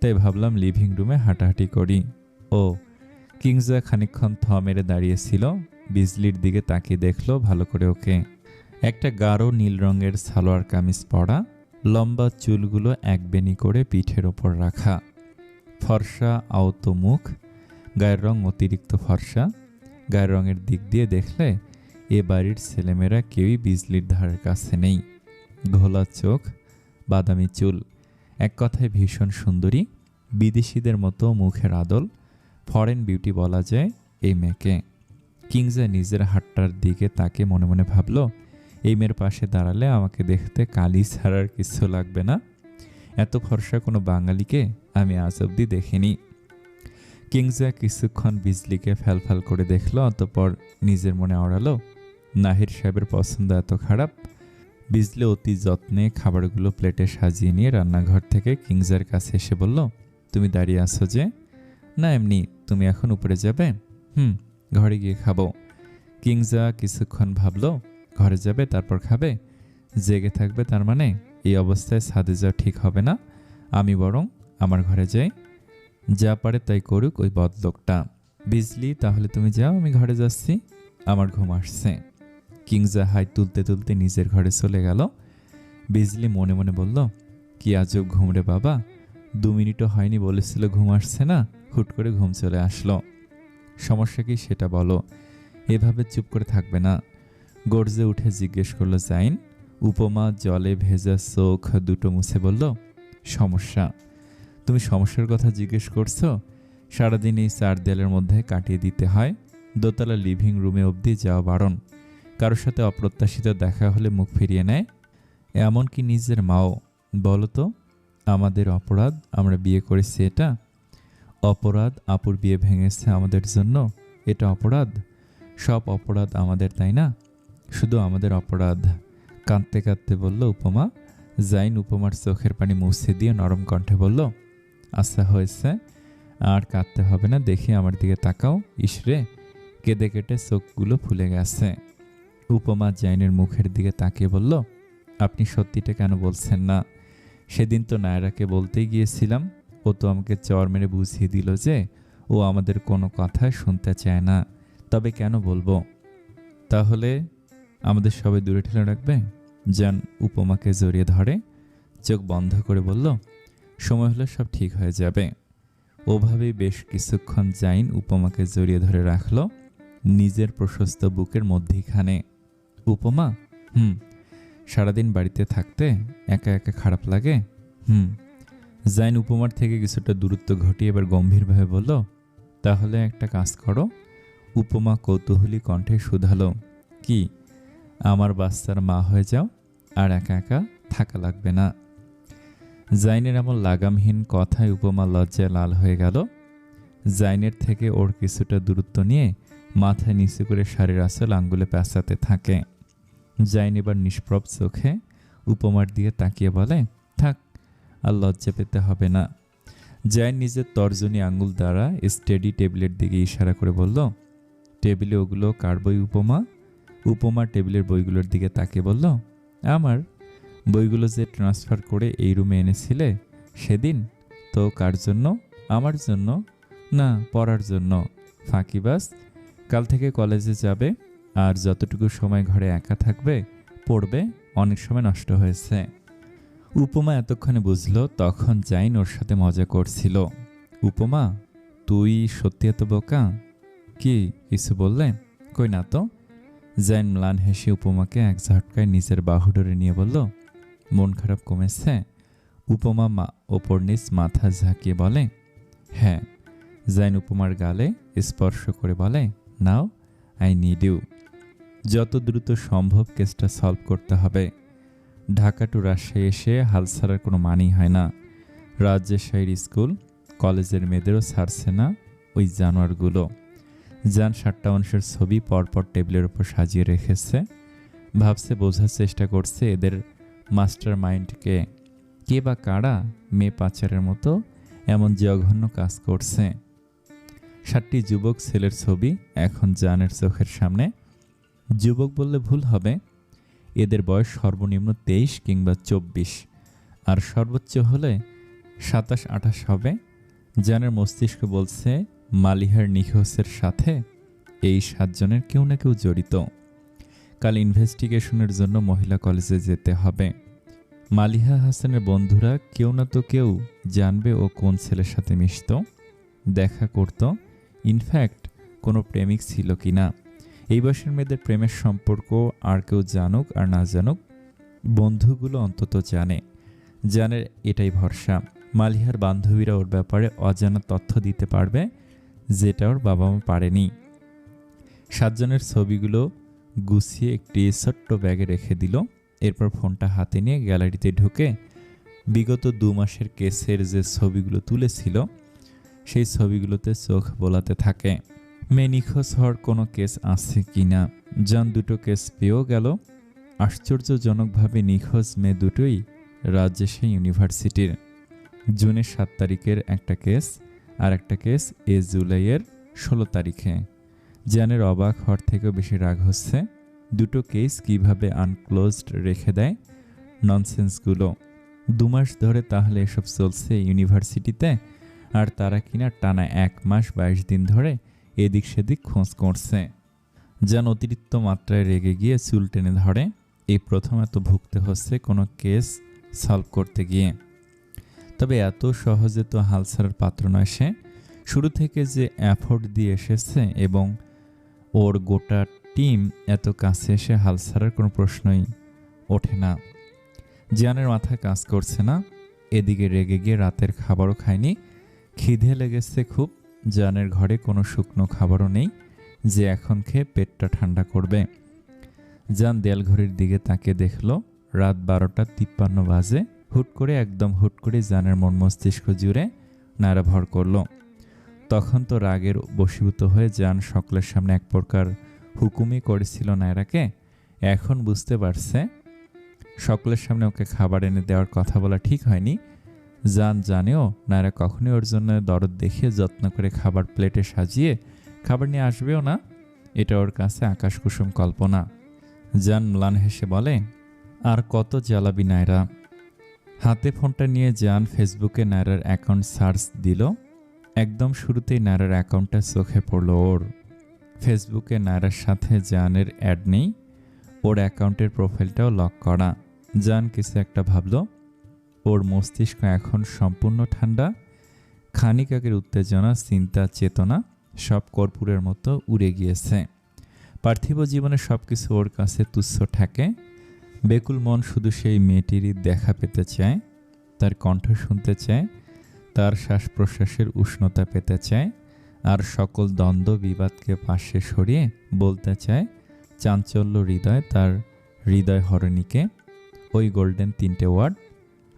Speaker 1: তাই ভাবলাম লিভিং রুমে হাঁটাহাঁটি করি। ও কিংজা খানিকক্ষণ থ মেরে দাঁড়িয়েছিল, বিজলির দিকে তাকিয়ে দেখলো ভালো করে ওকে। একটা গাঢ় নীল রঙের সালোয়ার কামিজ পরা, লম্বা চুলগুলো এক বেনি করে পিঠের ওপর রাখা, ফর্সা আহত মুখ, গায়ের রং অতিরিক্ত ফর্সা। গায়ের রঙের দিক দিয়ে দেখলে এ বাড়ির ছেলেমেয়েরা কেউই বিজলির ধারের কাছে নেই। ঘোলা চোখ, বাদামি চুল, এক কথায় ভীষণ সুন্দরী, বিদেশিদের মতো মুখের আদল, ফরেন বিউটি বলা যায় এই মেয়েকে। কিংজা নিজের হাতটার দিকে তাকে মনে মনে ভাবল, এই মেয়ের পাশে দাঁড়ালে আমাকে দেখতে কালি ছাড়ার কিছু লাগবে না। এত ফর্সা কোনো বাঙালিকে আমি আজ অব্দি দেখিনি। কিংজা কিছুক্ষণ বিজলিকে ফ্যালফ্যাল করে দেখল, অতঃপর নিজের মনে আওড়ালো, নাহির সাহেবের পছন্দ এত খারাপ। বিজলি অতি যত্নে খাবারগুলো প্লেটে সাজিয়ে নিয়ে রান্নাঘর থেকে কিংজার কাছে এসে বলল, তুমি দাঁড়িয়ে আছো যে? না এমনি। তুমি এখন উপরে যাবে? ঘরে গিয়ে খাবো। কিংজা কিছুক্ষণ ভাবলো, ঘরে যাবে তারপর খাবে? জেগে থাকবে তার মানে? এই অবস্থায় ছাদে যাওয়া ঠিক হবে না, আমি বরং আমার ঘরে যাই। যা পারে তাই করুক ওই বদলোকটা। বিজলি তাহলে তুমি যাও, আমি ঘরে যাচ্ছি, আমার ঘুম আসছে। কিংজা হাই তুলতে তুলতে নিজের ঘরে চলে গেল। বিজলি মনে মনে বলল, কি আজব ঘুম রে বাবা, 2 মিনিটও হয়নি বলেছিল ঘুম আসছে না, হুট করে ঘুম চলে আসলো। সমস্যা কি সেটা বলো, এভাবে চুপ করে থাকবে না। গর্জে উঠে জিজ্ঞেস করলো জাইন। উপমা জলে ভেজা চোখ দুটো মুছে বলল, সমস্যা? তুমি সমস্যার কথা জিজ্ঞেস করছো? সারাদিন এই 4 দেয়ালের মধ্যে কাটিয়ে দিতে হয়। দোতলা লিভিং রুমে অবধি যাওয়া বারণ। কারোর সাথে অপ্রত্যাশিত দেখা হলে মুখ ফিরিয়ে নেয়, এমনকি নিজের মাও। বলো তো, আমাদের অপরাধ আমরা বিয়ে করেছি এটা? অপরাধ আপুর বিয়ে ভেঙেছে আমাদের জন্য, এটা অপরাধ? সব অপরাধ আমাদের, তাই না? শুধু আমাদের অপরাধ। কাঁদতে কাঁদতে বলল উপমা। জাইন উপমার চোখের পানি মুছে দিয়ে নরম কণ্ঠে বলল, আচ্ছা হয়েছে, আর কাঁদতে হবে না, দেখি আমার দিকে তাকাও। ইসরে, কেঁদে কেটে চোখগুলো ফুলে গেছে। উপমা জাইনের মুখের দিকে তাকিয়ে বলল, আপনি সত্যিটা কেন বলছেন না? সেদিন তো নায়রাকে বলতেই গিয়েছিলাম, ও তো আমাকে চর মেরে বুঝিয়ে দিল যে ও আমাদের কোনো কথা শুনতে চায় না। তবে কেন বলবো? তাহলে আমাদের সবাই দূরে ঠেলে রাখবে? জান উপমাকে জড়িয়ে ধরে চোখ বন্ধ করে বলল, সময় হলে সব ঠিক হয়ে যাবে। ওভাবেই বেশ কিছুক্ষণ জাইন উপমাকে জড়িয়ে ধরে রাখল নিজের প্রশস্ত বুকের মধ্যিখানে। উপমা, সারাদিন বাড়িতে থাকতে একা একা খারাপ লাগে? জাইন উপমার থেকে কিছুটা দূরত্ব ঘটিয়ে এবার গম্ভীরভাবে বলল, তাহলে একটা কাজ করো। উপমা কৌতূহলী কণ্ঠে শুধালো, কি? আমার বাচ্চার মা হয়ে যাও, আর একা একা থাকা লাগবে না। জাইনের এমন লাগামহীন কথায় উপমা লজ্জায় লাল হয়ে গেল। জাইনের থেকে ওর কিছুটা দূরত্ব নিয়ে মাথায় নিচু করে শাড়ির আঁচল আঙ্গুলে পেঁচাতে থাকে। জাইন এবার নিষ্প্রভ চোখে উপমার দিকে তাকিয়ে বলে, থাক, আর লজ্জা পেতে হবে না। জাইন নিজের তর্জনী আঙ্গুল দ্বারা স্টেডি টেবিলের দিকে ইশারা করে বলল, টেবিলে ওগুলো কার বই উপমা? উপমা টেবিলের বইগুলোর দিকে তাকিয়ে বলল, আমার বইগুলো যে ট্রান্সফার করে এই রুমে এনেছিলে সেদিন। তো কার জন্য? আমার জন্য না, পড়ার জন্য। ফাঁকিবাজ, কাল থেকে কলেজে যাবে, আর যতটুকু সময় ঘরে একা থাকবে পড়বে। অনেক সময় নষ্ট হয়েছে। উপমা এতক্ষণে বুঝলো তখন জাইন ওর সাথে মজা করছিল। উপমা, তুই সত্যি এত বোকা? কি কিছু বললে? কই না তো। জাইন ম্লান হেসে উপমাকে এক ঝটকায় নিজের বাহু ধরে নিয়ে বলল, মন খারাপ কমেছে? উপমা ওপর নিচ মাথা ঝাঁকিয়ে বলে, হ্যাঁ। জাইন উপমার গালে স্পর্শ করে বলে, নাও, আই নিড ইউ। যত দ্রুত সম্ভব কেসটা সলভ করতে হবে। ঢাকা টু রাজশাহী এসে হাল ছাড়ার কোনো মানেই হয় না। রাজশাহীর স্কুল কলেজের মেয়েদেরও ছাড়ছে না ওই জানোয়ারগুলো। জান 7টা মানুষের ছবি পরপর টেবিলের উপর সাজিয়ে রেখেছে। ভাবছে, বোঝার চেষ্টা করছে এদের মাস্টার মাইন্ডকে। কে বা কারা মেয়ে পাচারের মতো এমন জঘন্য কাজ করছে। 7টি যুবক ছেলের ছবি এখন জানের চোখের সামনে। যুবক বললে ভুল হবে, এদের বয়স সর্বনিম্ন 23 কিংবা 24, আর সর্বোচ্চ হলে 27-28 হবে। জানের মস্তিষ্ক বলছে মালিহার নিখোঁজের সাথে এই 7 জনের কেউ না কেউ জড়িত। কাল ইনভেস্টিগেশনের জন্য মহিলা কলেজে যেতে হবে। মালিহা হাসানের বন্ধুরা কেউ না তো কেউ জানবে ও কোন ছেলের সাথে মিশত, দেখা করত, ইনফ্যাক্ট কোনো প্রেমিক ছিল কিনা। এই বয়সের মেয়েদের প্রেমের সম্পর্ক আর কেউ জানুক আর না জানুক, বন্ধুগুলো অন্তত জানে। জানের এটাই ভরসা, মালিহার বান্ধবীরা ওর ব্যাপারে অজানা তথ্য দিতে পারবে যেটা ওর বাবা মা পারেনি। 7 জনের ছবিগুলো গুছিয়ে একটি ছোট্ট ব্যাগে রেখে দিল। এরপর ফোনটা হাতে নিয়ে গ্যালারিতে ঢুকে বিগত 2 মাসের কেসের যে ছবিগুলো তুলেছিল সেই ছবিগুলোতে চোখ বোলাতে থাকে। মেয়ে নিখোঁজ হওয়ার কোনো কেস আছে কিনা। জান 2টো কেস পেয়েও গেল। আশ্চর্যজনকভাবে নিখোঁজ মেয়ে দুটোই রাজশাহী ইউনিভার্সিটির। জুনের 7 তারিখের একটা কেস, আর একটা কেস জুলাইয়ের 16 তারিখে। জানের অবাক হওয়ার থেকেও বেশি রাগ হচ্ছে, 2টো কেস কিভাবে আনক্লোজড রেখে দেয় ননসেন্সগুলো। 2 মাস ধরে তাহলে এসব চলছে ইউনিভার্সিটিতে, আর তারা কিনা টানা 1 মাস 22 দিন ধরে এদিক সেদিক খোঁজ করছে। জান অতিরিক্ত মাত্রায় রেগে গিয়ে চুল টেনে ধরে। এই প্রথম এত ভুগতে হচ্ছে কোনো কেস সলভ করতে গিয়ে। তবে এত সহজে তো হাল ছাড়ার পাত্র নয় সে। শুরু থেকে যে এফোর্ট দিয়ে এসেছে এবং ওর গোটা টিম এত কাছে এসে হাল ছাড়ার কোনো প্রশ্নই ওঠে না। জানের মাথায় কাজ করছে না। এদিকে রেগে গিয়ে রাতের খাবারও খায়নি। খিদে লেগেছে খুব। জানের ঘরে কোনো শুকনো খাবারও নেই যে এখন খেয়ে পেটটা ঠান্ডা করবে। জান দেয়াল ঘড়ির দিকে তাকিয়ে দেখল রাত 12:53 বাজে। একদম হুট করে জানের মন মস্তিষ্ক জুড়ে নাড়া ভর করল। তখন তো রাগের বশীভূত হয়ে জান সকলের সামনে এক প্রকার হুকুমই করেছিল নায়রাকে। এখন বুঝতে পারছে সকলের সামনে ওকে খাবার এনে দেওয়ার কথা বলা ঠিক হয়নি। জান জানেও নায়রা কখনই ওর জন্য দরদ দেখিয়ে যত্ন করে খাবার প্লেটে সাজিয়ে খাবার নিয়ে আসবেও না। এটা ওর কাছে আকাশ কুসুম কল্পনা। জান ম্লান হেসে বলে, আর কত জ্বালাবি নায়রা। হাতে ফোনটা নিয়ে জান ফেসবুকে নায়রার অ্যাকাউন্ট সার্চ দিল। একদম শুরুতেই নায়রার অ্যাকাউন্টটা চোখে পড়ল ওর। ফেসবুকে নায়রার সাথে জানের অ্যাড নেই, ওর অ্যাকাউন্টের প্রোফাইলটাও লক করা। জান কিছু একটা ভাবল। ওর মস্তিষ্ক এখন সম্পূর্ণ ঠান্ডা। খানিক আগের উত্তেজনা, চিন্তা, চেতনা সব কর্পূরের মতো উড়ে গিয়েছে। পার্থিব জীবনে সব কিছু ওর কাছে তুচ্ছ ঠেকে। বেকুল মন শুধু সেই মেয়েটিরই দেখা পেতে চায়, তার কণ্ঠ শুনতে চায়, তার শ্বাস প্রশ্বাসের উষ্ণতা পেতে চায়, আর সকল দ্বন্দ্ব বিবাদকে পাশে সরিয়ে বলতে চায় চাঞ্চল্য হৃদয় তার হৃদয় হরণীকে ওই গোল্ডেন 3টে ওয়ার্ড,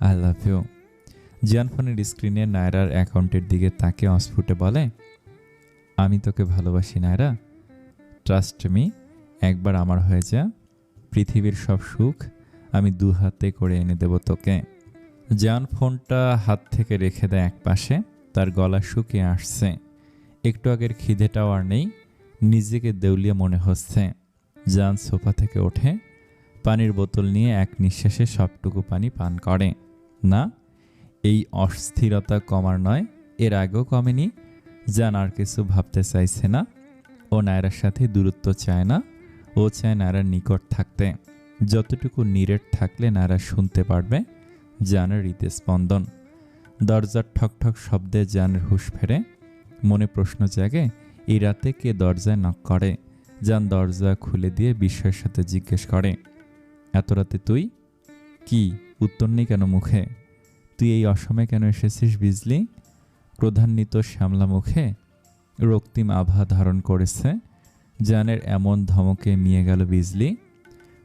Speaker 1: আই লাভ ইউ। জিয়ান ফোনের স্ক্রিনে নায়রার অ্যাকাউন্টের দিকে তাকে অস্ফুটে বলে, আমি তোকে ভালোবাসি নায়রা, ট্রাস্ট মি, একবার আমার হয়ে যা, পৃথিবীর সব সুখ আমি 2 হাতে করে এনে দেব তোকে। জান ফোনটা হাত থেকে রেখে দেয় একপাশে, তার গলা শুকিয়ে আসছে। একটু আগের খিদেটাও আর নেই, নিজেকে দেউলিয়া মনে হচ্ছে। জান সোফা থেকে ওঠে, পানির বোতল নিয়ে এক নিঃশ্বাসে সবটুকু পানি পান করে। না, এই অস্থিরতা কমার নয়, এর আগেও কমেনি। জান আর কিছু ভাবতে চাইছে না। ও নায়রার সাথে দূরত্ব চায় না, ও চায় নায়রার নিকট থাকতে। যতটুকু নিরেট থাকলে নায়রা শুনতে পারবে জানের হৃদস্পন্দন। দরজার ঠকঠক শব্দে জানের হুঁশ ফেরে। মনে প্রশ্ন জাগে, এই রাতে কে দরজায় নক করে? জান দরজা খুলে দিয়ে বিস্ময়ের সাথে জিজ্ঞেস করে, এত রাতে তুই? কি উত্তর নেই কেন মুখে? তুই এই অসময়ে কেন এসেছিস বিজলি? ক্রোধান্বিত শ্যামলা মুখে রক্তিম আভা ধারণ করেছে। জানের এমন ধমকে মিয়ে গেল বিজলি।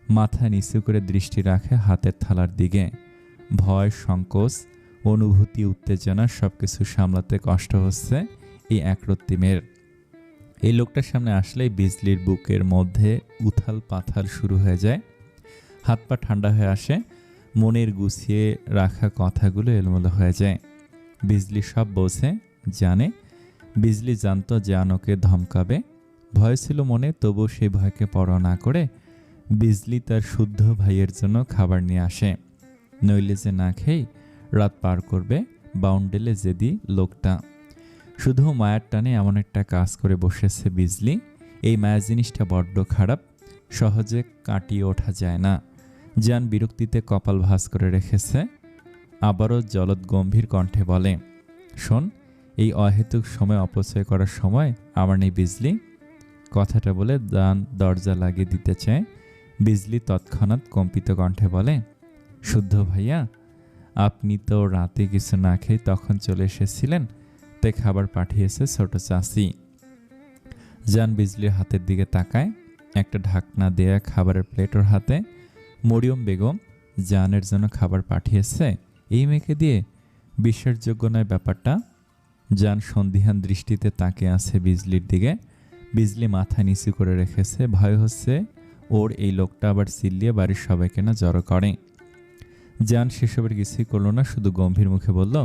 Speaker 1: মাথা নিচু করে দৃষ্টি রাখে হাতের থালার দিকে। ভয়, সংকোচ, অনুভূতি, উত্তেজনা সবকিছু সামলাতে কষ্ট হচ্ছে এই একরত্তি মেয়ের। এই লোকটার সামনে আসলেই বিজলির বুকের মধ্যে উথাল পাথাল শুরু হয়ে যায়। হাত পা ঠান্ডা হয়ে আসে, মনের গুছিয়ে রাখা কথাগুলো এলোমেলো হয়ে যায়। বিজলি সব বোঝে, জানে। বিজলি জানত জান ওকে ধমকাবে। ভয় ছিল মনে, তবুও সেই ভয়কে পরোয়া না করে বিজলি তার শুদ্ধ ভাইয়ের জন্য খাবার নিয়ে আসে। নইলে যে না খেয়েই রাত পার করবে বাউন্ডেলে জেদি লোকটা। শুধু মায়ার টানে এমন একটা কাজ করে বসেছে বিজলি। এই মায়া জিনিসটা বড্ড খারাপ, সহজে কাটিয়ে ওঠা যায় না। জান বিরক্তিতে কপাল ভাঁজ করে রেখেছে। আবারও জলদ গম্ভীর কণ্ঠে বলে, শোন, এই অহেতুক সময় অপচয় করার সময় আমার নেই বিজলি। কথাটা বলে জান দরজা লাগিয়ে দিতে চায়। বিজলি তৎক্ষণাৎ কম্পিত কণ্ঠে বলে, শুদ্ধ ভাইয়া, আপনি তো রাতে কিছু না খেয়ে তখন চলে এসেছিলেন, তাই খাবার পাঠিয়েছে ছোট চাচি। জান বিজলির হাতের দিকে তাকায়। একটা ঢাকনা দেয়া খাবারের প্লেট ওর হাতে। মরিয়ম বেগম জানের জন্য খাবার পাঠিয়েছে এই মেয়েকে দিয়ে? বিশ্বাসযোগ্য নয় ব্যাপারটা। জান সন্দিহান দৃষ্টিতে তাকিয়ে আছে বিজলির দিকে। বিজলি মাথা নিচু করে রেখেছে। ভয় হচ্ছে ওর এই লোকটা আবার চিল্লিয়ে বাড়ির সবাইকে না জড়ো করে। জান সেসবের কিছুই করল না, শুধু গম্ভীর মুখে বলল,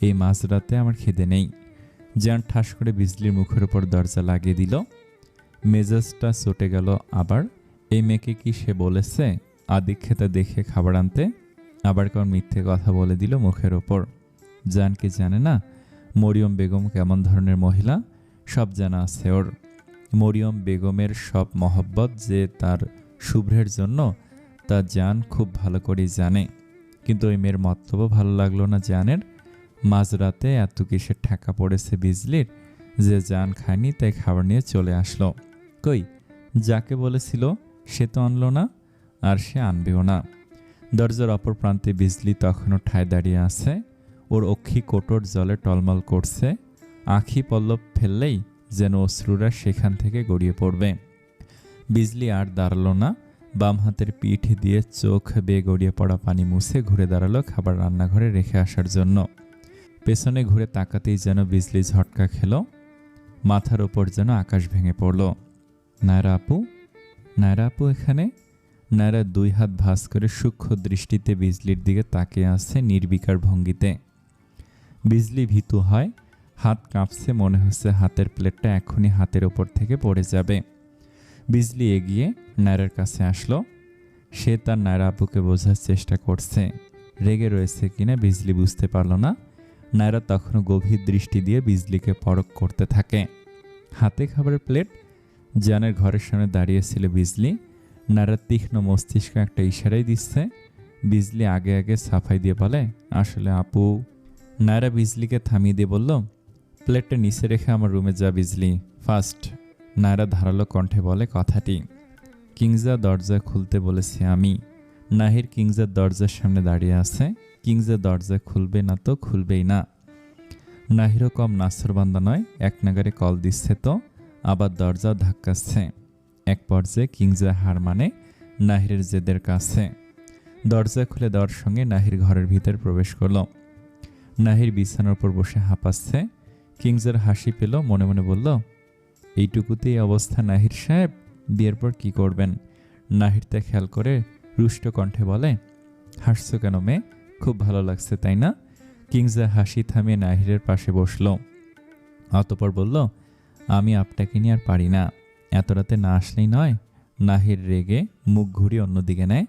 Speaker 1: এই মাঝরাতে আমার খিদে নেই। জান ঠাস করে বিজলির মুখের উপর দরজা লাগিয়ে দিল। মেজাজটা চটে গেল আবার। এই মেয়েকে কি সে বলেছে আদিক্ষেতা দেখে খাবার আনতে? আবার কেমন মিথ্যে কথা বলে দিল মুখের ওপর। জান কি জানে না মরিয়ম বেগম কেমন ধরনের মহিলা? সব জানা আছে ওর। মরিয়ম বেগমের সব মহব্বত যে তার শুভ্রের জন্য তা জান খুব ভালো করেই জানে। কিন্তু ওই মেয়ের মতলব ভালো লাগলো না জানের। মাঝরাতে এত কিসের ঠেকা পড়েছে বিজলির যে জান খায়নি, তাই খাবার নিয়ে চলে আসলো। কই, যাকে বলেছিল সে তো আনলো না, আর সে আনবেও না। দরজার অপর প্রান্তে বিজলি তখনও ঠায় দাঁড়িয়ে আছে। ওর অক্ষি কোটর জলে টলমল করছে। আঁখি পল্লব ফেললেই যেন অশ্রুরা সেখান থেকে গড়িয়ে পড়বে। বিজলি আর দাঁড়ালো না। বাম হাতের পিঠ দিয়ে চোখ বেয়ে গড়িয়ে পড়া পানি মুছে ঘুরে দাঁড়ালো খাবার রান্নাঘরে রেখে আসার জন্য। পেছনে ঘুরে তাকাতেই যেন বিজলি ঝটকা খেল। মাথার ওপর যেন আকাশ ভেঙে পড়ল। নায়রা আপু, নায়রা আপু এখানে? নায়রা 2 হাত ভাঁজ করে সূক্ষ্ম দৃষ্টিতে বিজলির দিকে তাকিয়ে আছে নির্বিকার ভঙ্গিতে। বিজলি ভীতু হয়, হাত কাঁপছে, মনে হচ্ছে হাতের প্লেটটা এক্ষুনি হাতের ওপর থেকে পড়ে যাবে। বিজলি এগিয়ে নায়রার কাছে আসলো। সে তার নায়রা আব্বুকে বোঝার চেষ্টা করছে, রেগে রয়েছে কিনা বিজলি বুঝতে পারল না। নায়রা তখনও গভীর দৃষ্টি দিয়ে বিজলিকে পরখ করতে থাকে। হাতে খাবারের প্লেট, জানের ঘরের সামনে দাঁড়িয়েছিল বিজলি। নায়রার তীক্ষ্ণ মস্তিষ্ক একটা ইশারাই দিচ্ছে। বিজলি আগে আগে সাফাই দিয়ে বলে, আসলে আপু। নায়রা বিজলিকে থামিয়ে দিয়ে বলল, প্লেটটা নিচে রেখে আমার রুমে যা বিজলি, ফার্স্ট। নায়রা ধারালো কণ্ঠে বলে কথাটি। কিংজা দরজা খুলতে বলেছি আমি। নাহির কিংজার দরজার সামনে দাঁড়িয়ে আছে। কিংজা দরজা খুলবে না তো খুলবেই না। নাহিরও কম নাছরবান্দা নয়, এক নাগারে কল দিচ্ছে তো আবার দরজাও ধাক্কাচ্ছে। এক পর্যায়ে কিংজা হার মানে নাহিরের জেদের কাছে। দরজা খুলে দেওয়ার সঙ্গে নাহির ঘরের ভিতর প্রবেশ করল। নাহির বিছানার উপর বসে হাঁপাচ্ছে। কিংজার হাসি পেল, মনে মনে বলল, এইটুকুতেই অবস্থা নাহির সাহেব, বিয়ের পর কি করবেন? নাহির তা খেয়াল করে রুষ্ট কণ্ঠে বলে, হাসছো কেন মেয়ে? খুব ভালো লাগছে তাই না? কিংজা হাসি থামিয়ে নাহিরের পাশে বসল। অতঃপর বলল, আমি আপনাকে নিয়ে আর পারি না, এত রাতে না আসলেই নয়। নাহির রেগে মুখ ঘুরিয়ে অন্যদিকে নেয়।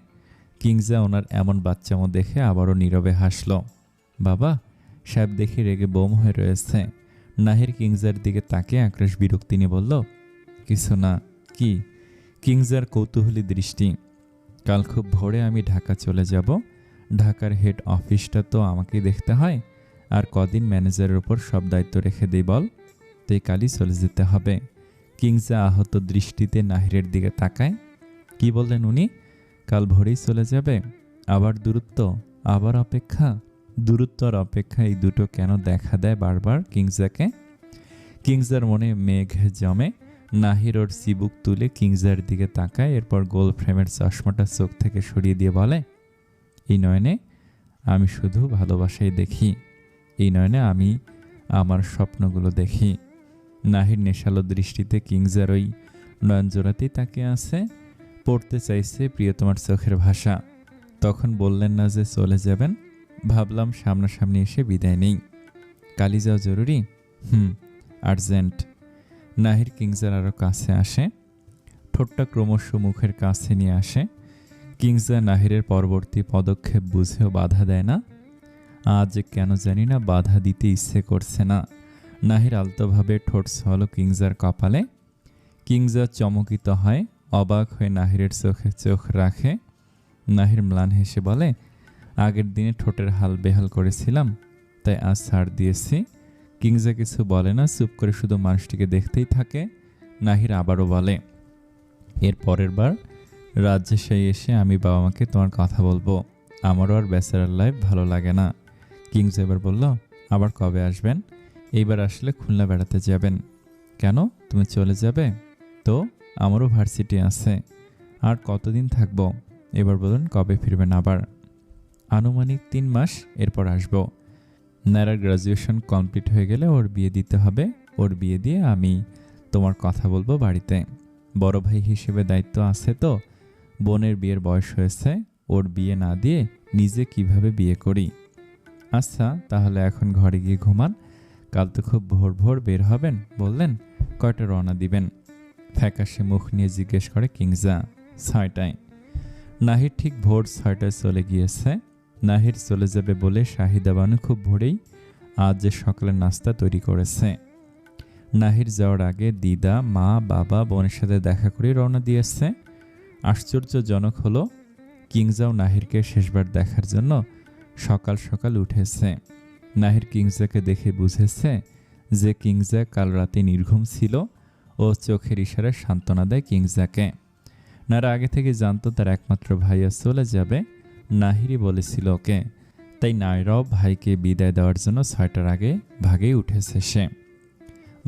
Speaker 1: কিংজা ওনার এমন বাচ্চামো দেখে আবারও নীরবে হাসল। বাবা সাহেব দেখে রেগে বোম হয়ে রয়েছে। নাহির কিংজার দিকে তাকিয়ে আক্রোশ বিরক্তি নিয়ে বলল, কিছু না। কি? কিংজার কৌতূহলী দৃষ্টি। কাল খুব ভোরে আমি ঢাকা চলে যাব। ঢাকার হেড অফিসটা তো আমাকেই দেখতে হয়। আর কদিন ম্যানেজারের উপর সব দায়িত্ব রেখে দিই বল? তাই কালই চলে যেতে হবে। কিংজা আহত দৃষ্টিতে নাহিরের দিকে তাকায়। কি বললেন উনি? কাল ভোরেই চলে যাবে? আবার দূরত্ব, আবার অপেক্ষা। দূরত্ব আর অপেক্ষা, এই দুটো কেন দেখা দেয় বারবার কিংজাকে? কিংজার মনে মেঘ জমে। নাহির ওর চিবুক তুলে কিংজার দিকে তাকায়, এরপর গোল ফ্রেমের চশমাটা চোখ থেকে সরিয়ে দিয়ে বলে, এই নয়নে আমি শুধু ভালোবাসাই দেখি। এই নয়নে আমি আমার স্বপ্নগুলো দেখি। নাহির নেশালো দৃষ্টিতে কিংজার ওই নয়নজোড়াতেই তাকিয়ে আছে, পড়তে চাইছে প্রিয়তমার চোখের ভাষা। তখন বললেন না যে চলে যাবেন? ভাবলাম সামনাসামনি এসে বিদায় নেই। কালি যাও জরুরি? আর্জেন্ট। নাহির কিংজার আরও কাছে আসে, ঠোঁটটা ক্রমশ মুখের কাছে নিয়ে আসে। কিংজা নাহিরের পরবর্তী পদক্ষেপ বুঝেও বাধা দেয় না। আজ কেন জানি না বাধা দিতে ইচ্ছে করছে না। নাহির আলতোভাবে ঠোঁট ছল কিংজার কপালে। কিংজা চমকিত হয়, অবাক হয়ে নাহিরের চোখে চোখ রাখে। নাহির ম্লান হেসে বলে, আগের দিনে ঠোঁটের হাল বেহাল করেছিলাম, তাই আজ ছাড় দিয়েছি। কিংজা কিছু বলে না, চুপ করে শুধু মানুষটিকে দেখতেই থাকে। নাহির আবারও বলে, এর পরের বার রাজশাহী এসে আমি বাবা মাকে তোমার কথা বলবো। আমারও আর ব্যাচেলার লাইফ ভালো লাগে না। কিংজা এবার বলল, আবার কবে আসবেন? এইবার আসলে খুলনা বেড়াতে যাবেন। কেন, তুমি চলে যাবে? তো আমারও ভার্সিটি আছে। আর কতদিন থাকবো? এবার বলুন কবে ফিরবেন আবার? আনুমানিক 3 মাস, এরপর আসবো। নায়রার গ্রাজুয়েশন কমপ্লিট হয়ে গেলে ওর বিয়ে দিতে হবে। ওর বিয়ে দিয়ে আমি তোমার কথা বলবো বাড়িতে। বড় ভাই হিসেবে দায়িত্ব আছে তো। বোনের বিয়ের বয়স হয়েছে, ওর বিয়ে না দিয়ে নিজে কিভাবে বিয়ে করি? আচ্ছা তাহলে এখন ঘরে গিয়ে ঘুমান, কাল তো খুব ভোর ভোর বের হবেন বললেন। কয়টা রওনা দিবেন? ফ্যাকাশে মুখ নিয়ে জিজ্ঞেস করে কিংজা। 6টায়। নাহির ঠিক ভোর 6টায় চলে গিয়েছে। নাহির চলে যাবে বলে শাহিদা বানু খুব ভোরেই আজ যে সকালের নাস্তা তৈরি করেছে। নাহির যাওয়ার আগে দিদা, মা, বাবা, বোনের সাথে দেখা করে রওনা দিয়েছে। আশ্চর্যজনক হলো, কিংজাও নাহিরকে শেষবার দেখার জন্য সকাল সকাল উঠেছে। নাহির কিংজাকে দেখে বুঝেছে যে কিংজা কাল রাতে নির্ঘুম ছিল। ও চোখের ইশারায় সান্ত্বনা দেয় কিংজাকে। নারা আগে থেকে জানতো তার একমাত্র ভাইয়া চলে যাবে, নাহিরই বলেছিল ওকে। তাই নায়রাও ভাইকে বিদায় দেওয়ার জন্য 6টার আগে ভাগেই উঠেছে সে।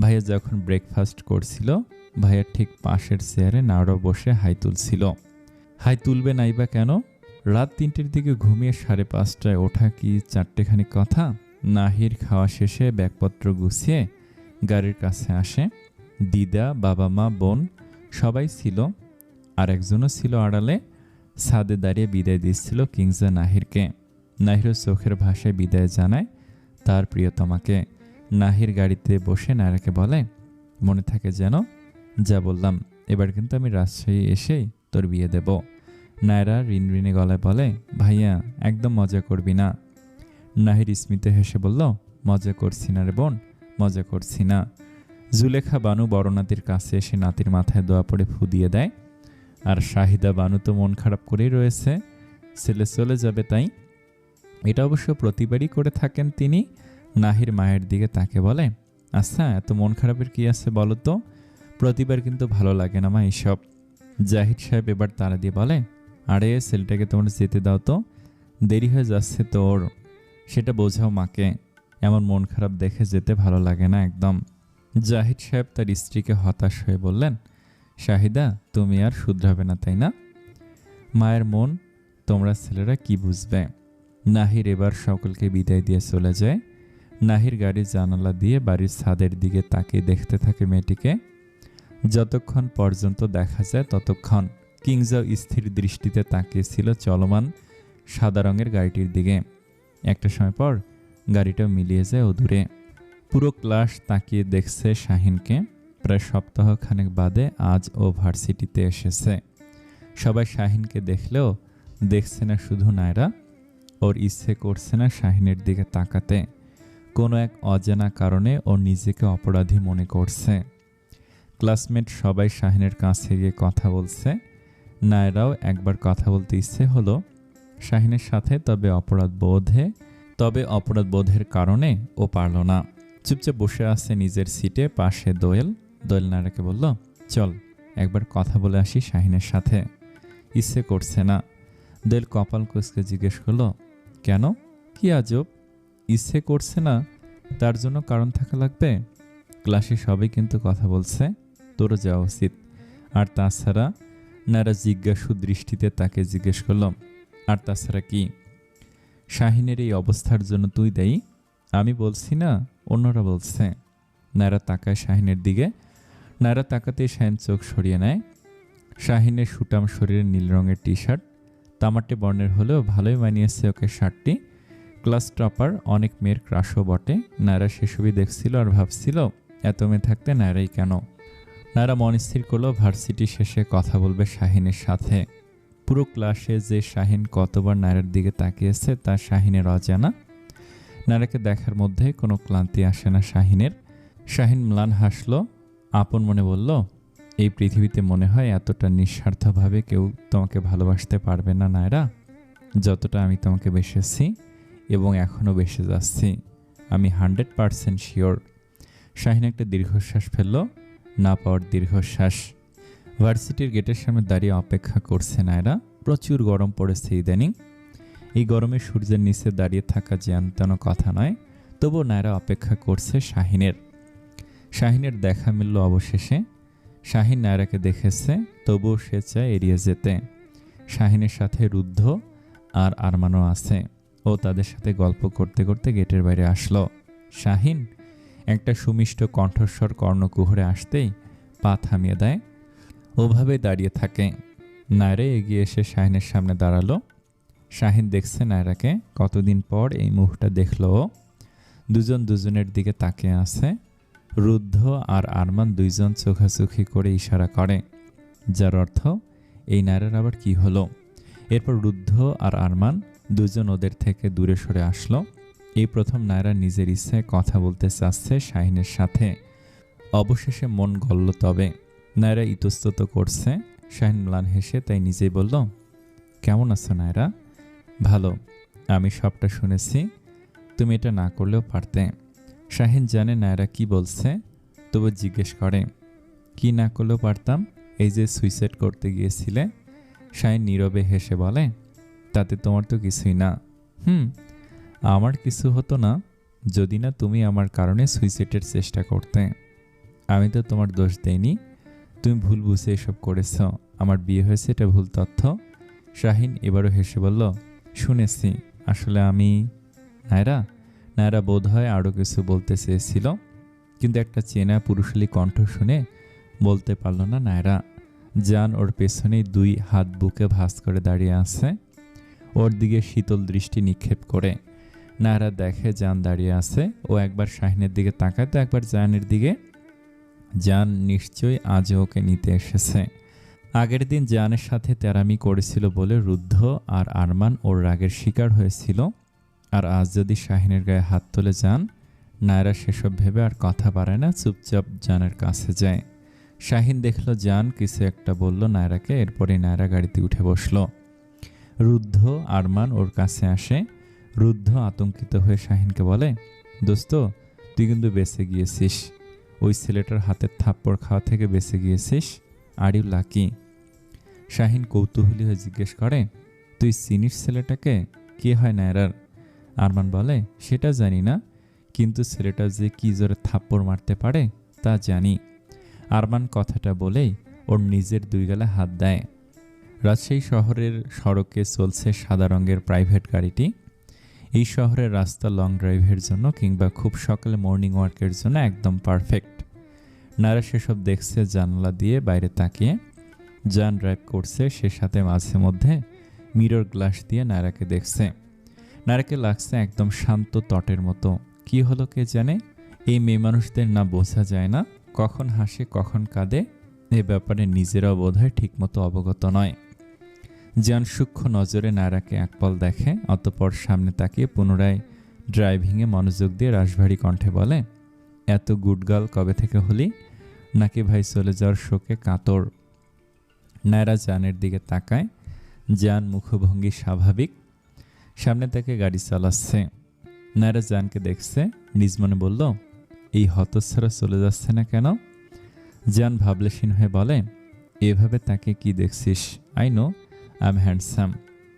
Speaker 1: ভাইয়া যখন ব্রেকফাস্ট করছিল, ভাইয়ার ঠিক পাশের চেয়ারে নায়রাও বসে হাই তুলছিল। হাই তুলবে নাইবা কেন? রাত 3টের দিকে ঘুমিয়ে 5:30টায় ওঠা কি 4টেখানি কথা? নাহির খাওয়া শেষে ব্যাগপত্র গুছিয়ে গাড়ির কাছে আসে। দিদা, বাবা, মা, বোন সবাই ছিল। আর একজনও ছিল আড়ালে। ছাদে দাঁড়িয়ে বিদায় দিচ্ছিল কিংজা নাহিরকে। নাহিরও চোখের ভাষায় বিদায় জানায়। তার প্রিয়তমাকে। নাহির গাড়িতে বসে নায়রাকে বলে, মনে থাকে যেন, যা বললাম, এবার কিন্তু আমি রাজশাহী এসেই তোর বিয়ে দেব। নায়রা রিনরিনে গলায় বলে, ভাইয়া একদম মজা করবি না। নাহির স্মিতে হেসে বলল, মজা করছি না রে বোন, মজা করছি না। জুলেখা বানু বড় নাতির কাছে এসে নাতির মাথায় দোয়া পড়ে ফু দিয়ে দেয়। আর শাহিদা বানু তো মন খারাপ করেই রয়েছে, ছেলে চলে যাবে তাই। এটা অবশ্য প্রতিবারই করে থাকেন তিনি। নাহির মায়ের দিকে তাকে বলে, আচ্ছা এত মন খারাপের কি আছে বলো তো, প্রতিবার কিন্তু ভালো লাগে না মা এইসব। জাহিদ সাহেব এবার তারা দিয়ে বলে, আরে ছেলেটাকে তোমরা যেতে দাও তো, দেরি হয়ে যাচ্ছে তোর, সেটা বোঝাও মাকে, এমন মন খারাপ দেখে যেতে ভালো লাগে না একদম। জাহিদ সাহেব তার স্ত্রীকে হতাশ হয়ে বললেন, শাহিদা তুমি আর শুধরাবে না তাই না? মায়ের মন তোমরা ছেলেরা কি বুঝবে। নাহির এবার সকলকে বিদায় দিয়ে চলে যায়। নাহির গাড়ির জানালা দিয়ে বাড়ির ছাদের দিকে তাকিয়ে দেখতে থাকে মেয়েটিকে। যতক্ষণ পর্যন্ত দেখা যায় ততক্ষণ কিংজাও স্থির দৃষ্টিতে তাকিয়েছিল চলমান সাদা রঙের গাড়িটির দিকে। একটা সময় পর গাড়িটা মিলিয়ে যায় অদূরে। পুরো ক্লাস তাকিয়ে দেখছে শাহিনকে। প্রায় সপ্তাহখানেক বাদে আজ ও ভার্সিটিতে এসেছে। সবাই শাহিনকে দেখলেও দেখছে না শুধু নায়রা, ওর ইচ্ছে করছে না শাহিনের দিকে তাকাতে। কোনো এক অজানা কারণে ও নিজেকে অপরাধী মনে করছে। ক্লাসমেট সবাই শাহিনের কাছে গিয়ে কথা বলছে। নায়রাও একবার কথা বলতে ইচ্ছে হলো শাহিনের সাথে, তবে অপরাধ বোধের কারণে ও পারল না। চুপচাপ বসে আছে নিজের সিটে। পাশে দোয়েল নায়রাকে বলল, চল একবার কথা বলে আসি শাহিনের সাথে। ইচ্ছে করছে না। দোয়েল কপাল কুঁচকে জিজ্ঞেস করলো, কেন, কি আজব? ইচ্ছে করছে না তার জন্য কারণ থাকা লাগবে? ক্লাসে সবাই কিন্তু কথা বলছে, তোরও যাওয়া উচিত। আর তাছাড়া, নায়রা জিজ্ঞাসু দৃষ্টিতে তাকে জিজ্ঞেস করলাম, আর তাছাড়া কি? শাহিনের এই অবস্থার জন্য তুই দায়ী? আমি বলছি না, অন্যরা বলছে। নায়রা তাকায় শাহিনের দিকে। নায়রা তাকাতেই শাহিন চোখ সরিয়ে নেয়। শাহিনের সুটাম শরীরের নীল রঙের টি শার্ট তামাটে বর্ণের হলেও ভালোই মানিয়েছে ওকে শার্টটি। ক্লাস টপার, অনেক মেয়ের ক্রাশও বটে। নায়রা সেসবই দেখছিল আর ভাবছিল, এত মেয়ে থাকতে নায়রাই কেন। নায়রা মন স্থির করলো ভার্সিটি শেষে কথা বলবে শাহিনের সাথে। পুরো ক্লাসে যে শাহিন কতবার নায়রার দিকে তাকিয়েছে তা শাহিনের অজানা। নায়রাকে দেখার মধ্যে কোনো ক্লান্তি আসে না শাহিনের। শাহিন ম্লান হাসল, আপন মনে বলল, এই পৃথিবীতে মনে হয় এতটা নিঃস্বার্থভাবে কেউ তোমাকে ভালোবাসতে পারবে না নায়রা, যতটা আমি তোমাকে বেসেছি এবং এখনও বেসে যাচ্ছি। আমি 100% শিওর। শাহিন একটা দীর্ঘশ্বাস ফেলল, না পাওয়ার দীর্ঘশ্বাস। ভার্সিটির গেটের সামনে দাঁড়িয়ে অপেক্ষা করছে নায়রা। প্রচুর গরম পড়েছে ইদানিং। এই গরমে সূর্যের নিচে দাঁড়িয়ে থাকা জ্যানতেন কথা নয়, তবুও নায়রা অপেক্ষা করছে শাহিনের দেখা মিলল অবশেষে। শাহিন নায়রাকে দেখেছে, তবুও সে চায় এড়িয়ে যেতে। শাহিনের সাথে রুদ্ধ আর আরমানও আছে। ও তাদের সাথে গল্প করতে করতে গেটের বাইরে আসলো। শাহিন, একটা সুমিষ্ট কণ্ঠস্বর কর্ণকুহরে আসতেই পা থামিয়ে দেয়। ওভাবে দাঁড়িয়ে থাকে। নায়রা এগিয়ে এসে শাহিনের সামনে দাঁড়ালো। শাহিন দেখছে নায়রাকে, কতদিন পর এই মুখটা দেখলো ও। দুজন দুজনের দিকে তাকিয়ে আছে। রুদ্ধ আর আরমান দুইজন চোখাচোখি করে ইশারা করে, যার অর্থ এই নায়রার আবার কি হলো। এরপর রুদ্ধ আর আরমান দুজন ওদের থেকে দূরে সরে আসলো। এই প্রথম নায়রা নিজের ইচ্ছায় কথা বলতে চাচ্ছে শাহিনের সাথে। অবশেষে মন গলল তবে। নায়রা ইতস্তত করছে। শাহিন ম্লান হেসে তাই নিজেই বলল, কেমন আছো নায়রা? ভালো, আমি সবটা শুনেছি, তুমি এটা না করলেও পারতে। শাহিন জানে নায়রা কি বলছে, তবু জিজ্ঞেস করে, কি না করলেও পারতাম? এই যে সুইসাইড করতে গিয়েছিলে। শাহিন নীরবে হেসে বলে, তাতে তোমার তো কিছুই না। আমার কিছু হতো না যদি না তুমি আমার কারণে সুইসাইডের চেষ্টা করতে। আমি তো তোমার দোষ দেইনি, তুমি ভুল বুঝে এসব করেছ। আমার বিয়ে হয়েছে এটা ভুল তথ্য। শাহিন এবারও হেসে বলল, শুনেছি, আসলে আমি। নায়রা বোধ হয় আরও কিছু বলতে চেয়েছিল, কিন্তু একটা চেনা পুরুষালী কণ্ঠ শুনে বলতে পারল না নায়রা। জান ওর পেছনেই দুই হাত বুকে ভাঁজ করে দাঁড়িয়ে আছে, ওর দিকে শীতল দৃষ্টি নিক্ষেপ করে। নায়রা দেখে জান দাঁড়িয়ে আছে। ও একবার শাহিনের দিকে তাকায় তো একবার জায়ানের দিকে। জান নিশ্চয়ই আজও ওকে নিতে এসেছে। আগের দিন জায়ানের সাথে তেরামি করেছিল বলে রুদ্ধ আর আরমান ওর রাগের শিকার হয়েছিল। আর আজ যদি শাহিনের গায়ে হাত তুলে যান, নায়রা সেসব ভেবে আর কথা বাড়ায় না, চুপচাপ জানের কাছে যায়। শাহিন দেখলো জান কিছু একটা বলল নায়রাকে, এরপরে নায়রা গাড়িতে উঠে বসলো। রুদ্ধ আরমান ওর কাছে আসে। রুদ্ধ আতঙ্কিত হয়ে শাহিনকে বলে, দোস্ত তুই কিন্তু বেঁচে গিয়েছিস, ওই ছেলেটার হাতের থাপ্পড় খাওয়া থেকে বেঁচে গিয়েছিস, আর ইউ লাকি। শাহিন কৌতূহলী হয়ে জিজ্ঞেস করে, তুই চিনিস ছেলেটাকে? কে হয় নায়রার? আরমান বলে, সেটা জানি না, কিন্তু ছেলেটা যে কি জোরে থাপ্পড় মারতে পারে তা জানি। আরমান কথাটা বলেই ওর নিজের দুই গালে হাত দেয়। রাজশাহী শহরের সড়কে চলছে সাদা রঙের প্রাইভেট গাড়িটি। এই শহরের রাস্তা লং ড্রাইভের জন্য কিংবা খুব সকালে মর্নিং ওয়ার্কের জন্য একদম পারফেক্ট। নায়রা সেসব দেখছে জানালা দিয়ে বাইরে তাকিয়ে। জান ড্রাইভ করছে, সে সাথে মাঝে মধ্যে মিরর গ্লাস দিয়ে নায়রাকে দেখছে। নায়রাকে লাগছে একদম শান্ত তটের মতো। কি হলো কে জানে, এই মেয়ে মানুষদের না বোঝা যায় না, কখন হাসে কখন কাঁদে, এ ব্যাপারে নিজেরাও বোধহয় ঠিকমতো অবগত নয়। জান সূক্ষ্ম নজরে নায়রাকে একপল দেখে, অতঃপর সামনে তাকিয়ে পুনরায় ড্রাইভিংয়ে মনোযোগ দিয়ে রাশভারী কণ্ঠে বলে, এত গুড গার্ল কবে থেকে হলি? নাকি ভাই চলে যাওয়ার শোকে কাতর? নায়রা জানের দিকে তাকায়। জান মুখভঙ্গি স্বাভাবিক, সামনে থেকে গাড়ি চালাচ্ছে। নায়রা জানকে দেখছে, নিজ মনে বলল, এই হতচ্ছাড়া চলে যাচ্ছে না কেন? জান ভাবলেশীন হয়ে বলে, এভাবে তাকে কি দেখছিস? I know I am handsome.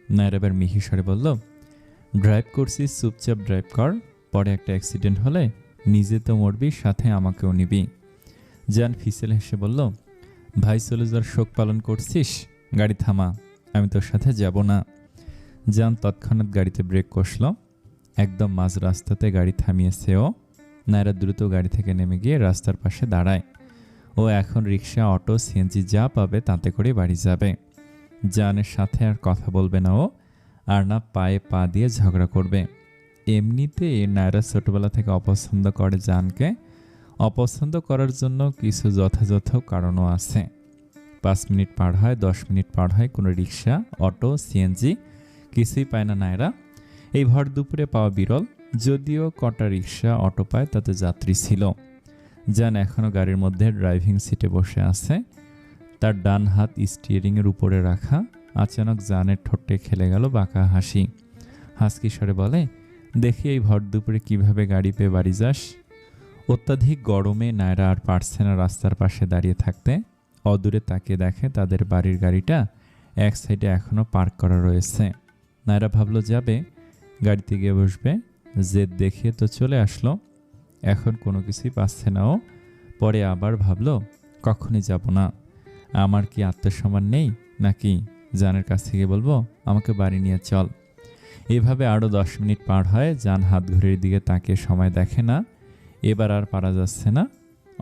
Speaker 1: Naira এবার মিহিস্বরে বলল, ড্রাইভ করছিস, চুপচাপ ড্রাইভ কর, পরে একটা অ্যাক্সিডেন্ট হলে নিজে তো মরবি, সাথে আমাকেও নিবি। জান ফিসেল হেসে বলল, ভাই চলে যাওয়ার শোক পালন করছিস? গাড়ি থামা, আমি তোর সাথে যাব না। জান তৎক্ষণাৎ গাড়িতে ব্রেক কষল। একদম মাঝ রাস্তাতে গাড়ি থামিয়েছে ও। নায়রা দ্রুত গাড়ি থেকে নেমে গিয়ে রাস্তার পাশে দাঁড়ায়। ও এখন রিক্সা, অটো, সিএনজি যা পাবে তাতে করে বাড়ি যাবে। জানের সাথে আর কথা বলবে না ও, আর না পায়ে পা দিয়ে ঝগড়া করবে। এমনিতে নায়রা ছোটবেলা থেকে অপছন্দ করে জানকে। অপছন্দ করার জন্য কিছু যথাযথ কারণও আছে। 5 মিনিট পার হয়, 10 মিনিট পার হয়, কোনো রিক্সা, অটো, সিএনজি কিছুই পায় না নায়রা। এই ভর দুপুরে পাওয়া বিরল, যদিও কটা রিক্সা অটো পায় তাতে যাত্রী ছিল। জান এখনও গাড়ির মধ্যে ড্রাইভিং সিটে বসে আছে, তার ডান হাত স্টিয়ারিংয়ের উপরে রাখা। আচানক জানের ঠোঁটে খেলে গেল বাঁকা হাসি। হাসকি স্বরে বলে, দেখি এই ভর দুপুরে কীভাবে গাড়ি পেয়ে বাড়ি যাস? অত্যাধিক গরমে নায়রা আর পারছে না রাস্তার পাশে দাঁড়িয়ে থাকতে। অদূরে তাকিয়ে দেখে তাদের বাড়ির গাড়িটা এক সাইডে এখনও পার্ক করা রয়েছে। নায়রা ভাবলো যাবে, গাড়িতে গিয়ে বসবে, জেদ দেখিয়ে তো চলে আসলো, এখন কোনো কিছুই পাচ্ছে না ও। পরে আবার ভাবলো, কখনই যাব না, আমার কি আত্মসম্মান নেই নাকি? জানের কাছ থেকে বলবো, আমাকে বাড়ি নিয়ে চল। এভাবে আরও 10 মিনিট পার হয়। জান হাত ঘড়ির দিকে তাকিয়ে সময় দেখে না, এবার আর পারা যাচ্ছে না।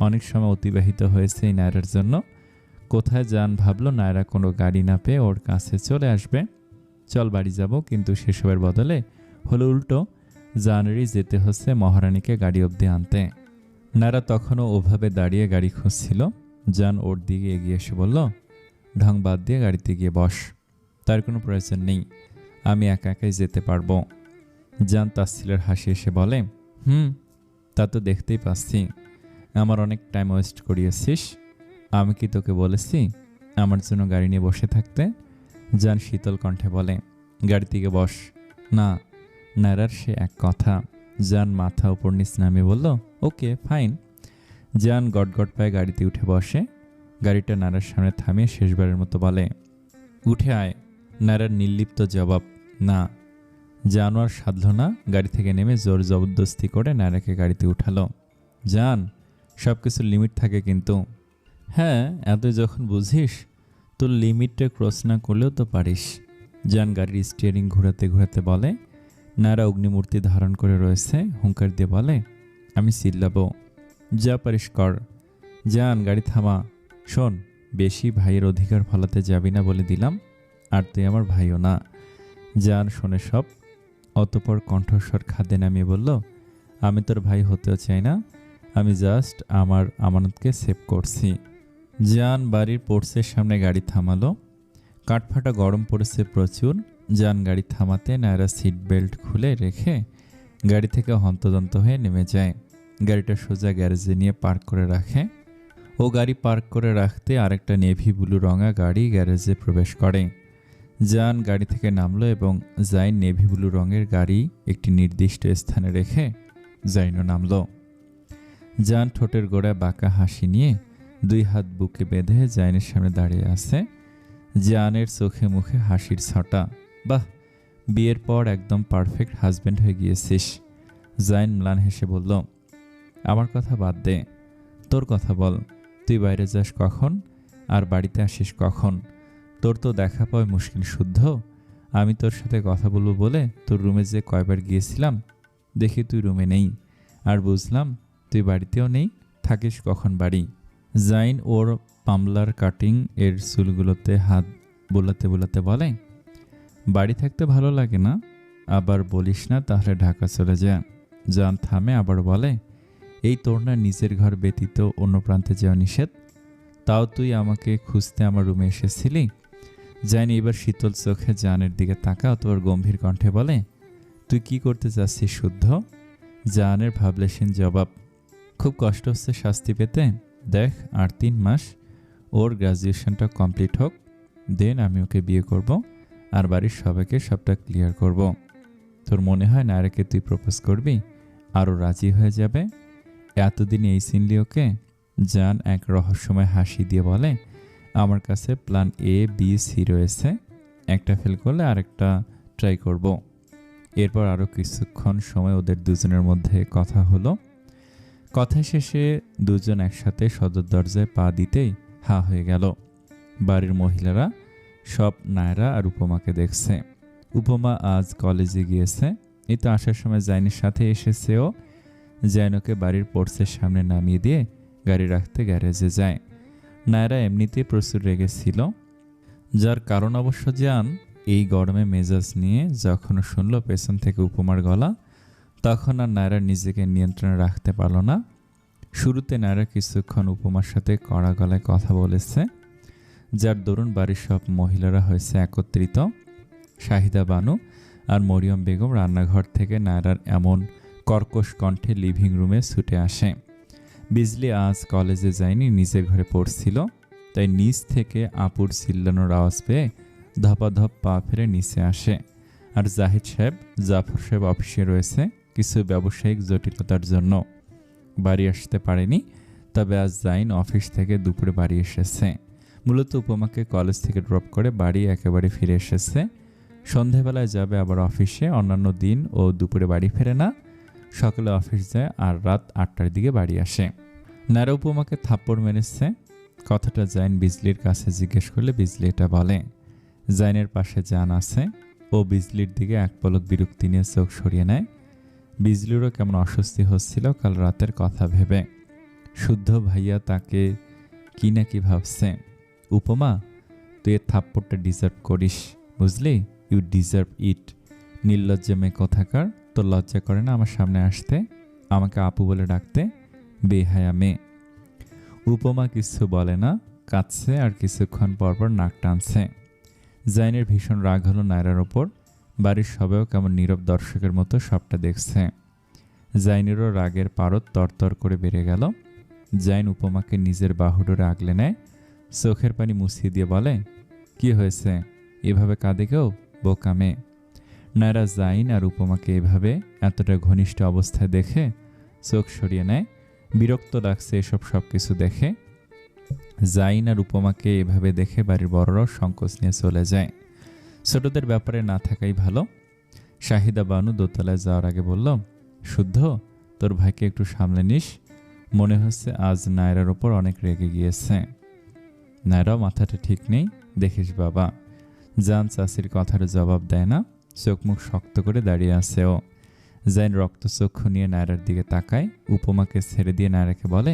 Speaker 1: অনেক সময় অতিবাহিত হয়েছে এই নায়রার জন্য। কোথায় জান ভাবলো নায়রা কোনো গাড়ি না পেয়ে ওর কাছে চলে আসবে, চল বাড়ি যাব, কিন্তু সেসবের বদলে হলো উল্টো, জানেরই যেতে হচ্ছে মহারানীকে গাড়ি অবধি আনতে। নায়রা তখনও ওভাবে দাঁড়িয়ে গাড়ি খুঁজছিল। জান ওর দিকে এগিয়ে এসে বলল, ঢং বাদ দিয়ে গাড়িতে গিয়ে বস, তার কোনো প্রয়োজন নেই, আমি একা একাই যেতে পারবো। জান তাচ্ছিলের হাসি এসে বলে, তা তো দেখতেই পাচ্ছি, আমার অনেক টাইম ওয়েস্ট করিয়েছিস। আমি কি তোকে বলেছি আমার জন্য গাড়ি নিয়ে বসে থাকতে? জান শীতল কণ্ঠে বলে, গাড়ি থেকে বস। না, নায়রার সে এক কথা। জান মাথা উপর নিচ নামিয়ে বলল, ওকে ফাইন। জান গটগট পায়ে গাড়িতে উঠে বসে। গাড়িটা নায়রার সামনে থামিয়ে শেষবারের মতো বলে, উঠে আয়। নায়রার নির্লিপ্ত জবাব, না। জান আর সাধল না, গাড়ি থেকে নেমে জোর জবরদস্তি করে নায়রাকে গাড়িতে উঠালো। জান, সব কিছুর লিমিট থাকে কিন্তু। হ্যাঁ, এতই যখন বুঝিস, তোর লিমিটটা ক্রস না করলেও তো পারিস। জান গাড়ির স্টিয়ারিং ঘোরাতে ঘোরাতে বলে। নায়রা অগ্নিমূর্তি ধারণ করে রয়েছে, হুঙ্কার দিয়ে বলে, আমি চিল্লাবো, যা পারিস কর। জান গাড়ি থামা। শোন, বেশি ভাইয়ের অধিকার ফলাতে যাবি না বলে দিলাম, আর তুই আমার ভাইও না। জান শোনে সব, অতঃপর কণ্ঠস্বর খাদে নামিয়ে বলল, আমি তোর ভাই হতেও চাই না, আমি জাস্ট আমার আমানতকে সেভ করছি। জান বাড়ির পোর্সের সামনে গাড়ি থামালো। কাঠফাটা গরম পড়েছে প্রচুর। জান গাড়ি থামাতে নায়রা সিট বেল্ট খুলে রেখে গাড়ি থেকে হন্তদন্ত হয়ে নেমে যায়। গাড়িটা সোজা গ্যারেজে নিয়ে পার্ক করে রাখে। ও গাড়ি পার্ক করে রাখতে আরেকটা নেভি ব্লু রঙা গাড়ি গ্যারেজে প্রবেশ করে। জান গাড়ি থেকে নামলো এবং জাইন নেভি ব্লু রঙের গাড়ি একটি নির্দিষ্ট স্থানে রেখে জাইনও নামলো। জান ঠোঁটের গোড়ায় বাঁকা হাসি নিয়ে 2 হাত বুকে বেঁধে জাইনের সামনে দাঁড়িয়ে আছে। জানের চোখে মুখে হাসির ছটা। বাহ, বিয়ের পর একদম পারফেক্ট হাজব্যান্ড হয়ে গিয়েছিস। জাইন ম্লান হেসে বলল, আমার কথা বাদ দে, তোর কথা বল। তুই বাইরে যাস কখন আর বাড়িতে আসিস কখন? তোর তো দেখা পাওয়া মুশকিল শুদ্ধ। আমি তোর সাথে কথা বলবো বলে তোর রুমে যে কয়বার গিয়েছিলাম, দেখি তুই রুমে নেই, আর বুঝলাম তুই বাড়িতেও নেই। থাকিস কখন বাড়ি? জাইন ওর পামলার কাটিং এর চুলগুলোতে হাত বোলাতে বোলাতে বলে, বাড়ি থাকতে ভালো লাগে না? আবার বলিস না তাহলে ঢাকা চলে যা। জান থামে, আবার বলে, এই তোর না নিজের ঘর ব্যতীত অন্য প্রান্তে যাওয়া নিষেধ? তাও তুই আমাকে খুঁজতে আমার রুমে এসেছিলি? জাইন এবার শীতল চোখে জানের দিকে তাকা, অতবার গম্ভীর কণ্ঠে বলে, তুই কি করতে চাচ্ছিস শুদ্ধ? জানের ভাবলেশীন জবাব, খুব কষ্ট হচ্ছে শাস্তি পেতে। দেখ, আর 3 মাস ওর গ্র্যাজুয়েশনটা কমপ্লিট হোক, দেন আমি ওকে বিয়ে করব আর বাড়ির সবাইকে সবটা ক্লিয়ার করব। তোর মনে হয় নায়রাকে তুই প্রপোজ করবি আর ও রাজি হয়ে যাবে? এতদিন এই চিনলি ওকে? জান এক রহস্যময় হাসি দিয়ে বলে, আমার কাছে প্ল্যান A, B, C রয়েছে। একটা ফেল করলে আরেকটা ট্রাই করব। এরপর আরও কিছুক্ষণ সময় ওদের দুজনের মধ্যে কথা হলো। কথা শেষে দুজন একসাথে সদর দরজায় পা দিতেই হা হয়ে গেল। বাড়ির মহিলারা সব নায়রা আর উপমাকে দেখছে। উপমা আজ কলেজে গিয়েছে। এই তো আসার সময় জাইনের সাথে এসেছেও। জাইনকে বাড়ির পোর্সের সামনে নামিয়ে দিয়ে গাড়ি রাখতে গ্যারেজে যায়। নায়রা এমনিতেই প্রচুর রেগেছিল, যার কারণ অবশ্য জান এই গরমে মেজাজ নিয়ে যখন শুনল পেছন থেকে উপমার গলা, তখন আর নায়রা নিজেকে নিয়ন্ত্রণে রাখতে পারল না। শুরুতে নায়রা কিছুক্ষণ উপমার সাথে কড়া গলায় কথা বলেছে, যার দরুন বাড়ির সব মহিলারা হয়েছে একত্রিত। শাহিদা বানু আর মরিয়ম বেগম রান্নাঘর থেকে নায়রার এমন কর্কশ কণ্ঠে লিভিং রুমে ছুটে আসে। বিজলি আজ কলেজে যায়নি, নিজের ঘরে পড়ছিল, তাই নিচ থেকে আপুর চিল্লানোর আওয়াজ পেয়ে ধপাধপ পা ফেরে নিচে আসে। আর জাহিদ সাহেব, জাফর সাহেব অফিসে রয়েছে কিছু ব্যবসায়িক জটিলতার জন্য বাড়ি আসতে পারেনি। তবে আজ জাইন অফিস থেকে দুপুরে বাড়ি এসেছে। মূলত উপমাকে কলেজ থেকে ড্রপ করে বাড়ি একেবারে ফিরে এসেছে। সন্ধেবেলায় যাবে আবার অফিসে। অন্যান্য দিন ও দুপুরে বাড়ি ফেরে না, সকালে অফিস যায় আর রাত 8টার দিকে বাড়ি আসে। নায়রা উপমাকে থাপ্পড় মেরেছে। কথাটা জাইন বিজলির কাছে জিজ্ঞেস করলে বিজলি এটা বলে। জাইনের পাশে জান আছে। ও বিজলির দিকে এক পলক বিরক্তি নিয়ে চোখ সরিয়ে নেয়। বিজলিরও কেমন অস্বস্তি হচ্ছিল কাল রাতের কথা ভেবে। শুদ্ধ ভাইয়া তাকে কি না কি ভাবছে। উপমা, তুই এর থাপ্পড়টা ডিজার্ভ করিস, বুঝলি? ইউ ডিজার্ভ ইট। নির্লজ্জে মেয়ে কোথাকার, তোর লজ্জা করে না আমার সামনে আসতে, আমাকে আপু বলে ডাকতে? বেহায়া মেয়ে। উপমা কিছু বলে না, কাঁদছে আর কিছুক্ষণ পরপর নাক টানছে। জাইনের ভীষণ রাগ হলো নায়রার ওপর। বাড়ির সবাইও কেমন নীরব দর্শকের মতো সবটা দেখছে। জাইনেরও রাগের পারদ তরতর করে বেড়ে গেল। জাইন উপমাকে নিজের বাহুডোরে আগলে নেয়, চোখের পানি মুছিয়ে দিয়ে বলে, কি হয়েছে? এভাবে কাঁদে কেউ? বোকা মেয়ে। নায়রা জাইন আর উপমাকে এভাবে এতটা ঘনিষ্ঠ অবস্থায় দেখে চোখ সরিয়ে নেয়। বিরক্ত লাগছে এসব সব কিছু দেখে। জাইন আর উপমাকে এভাবে দেখে বাড়ির বড়রাও সংকোচ নিয়ে চলে যায়। ছোটদের ব্যাপারে না থাকাই ভালো। শাহিদা বানু দোতলায় যাওয়ার আগে বলল, শুদ্ধ, তোর ভাইকে একটু সামলে নিস, মনে হচ্ছে আজ নায়রার ওপর অনেক রেগে গিয়েছে। নায়রাও মাথাটা ঠিক নেই, দেখিস বাবা। জান চাষির কথার জবাব দেয় না, চোখ মুখ শক্ত করে দাঁড়িয়ে আছে ও। জাইন রক্তচক্ষু নিয়ে নায়রার দিকে তাকায়, উপমাকে ছেড়ে দিয়ে নায়রাকে বলে,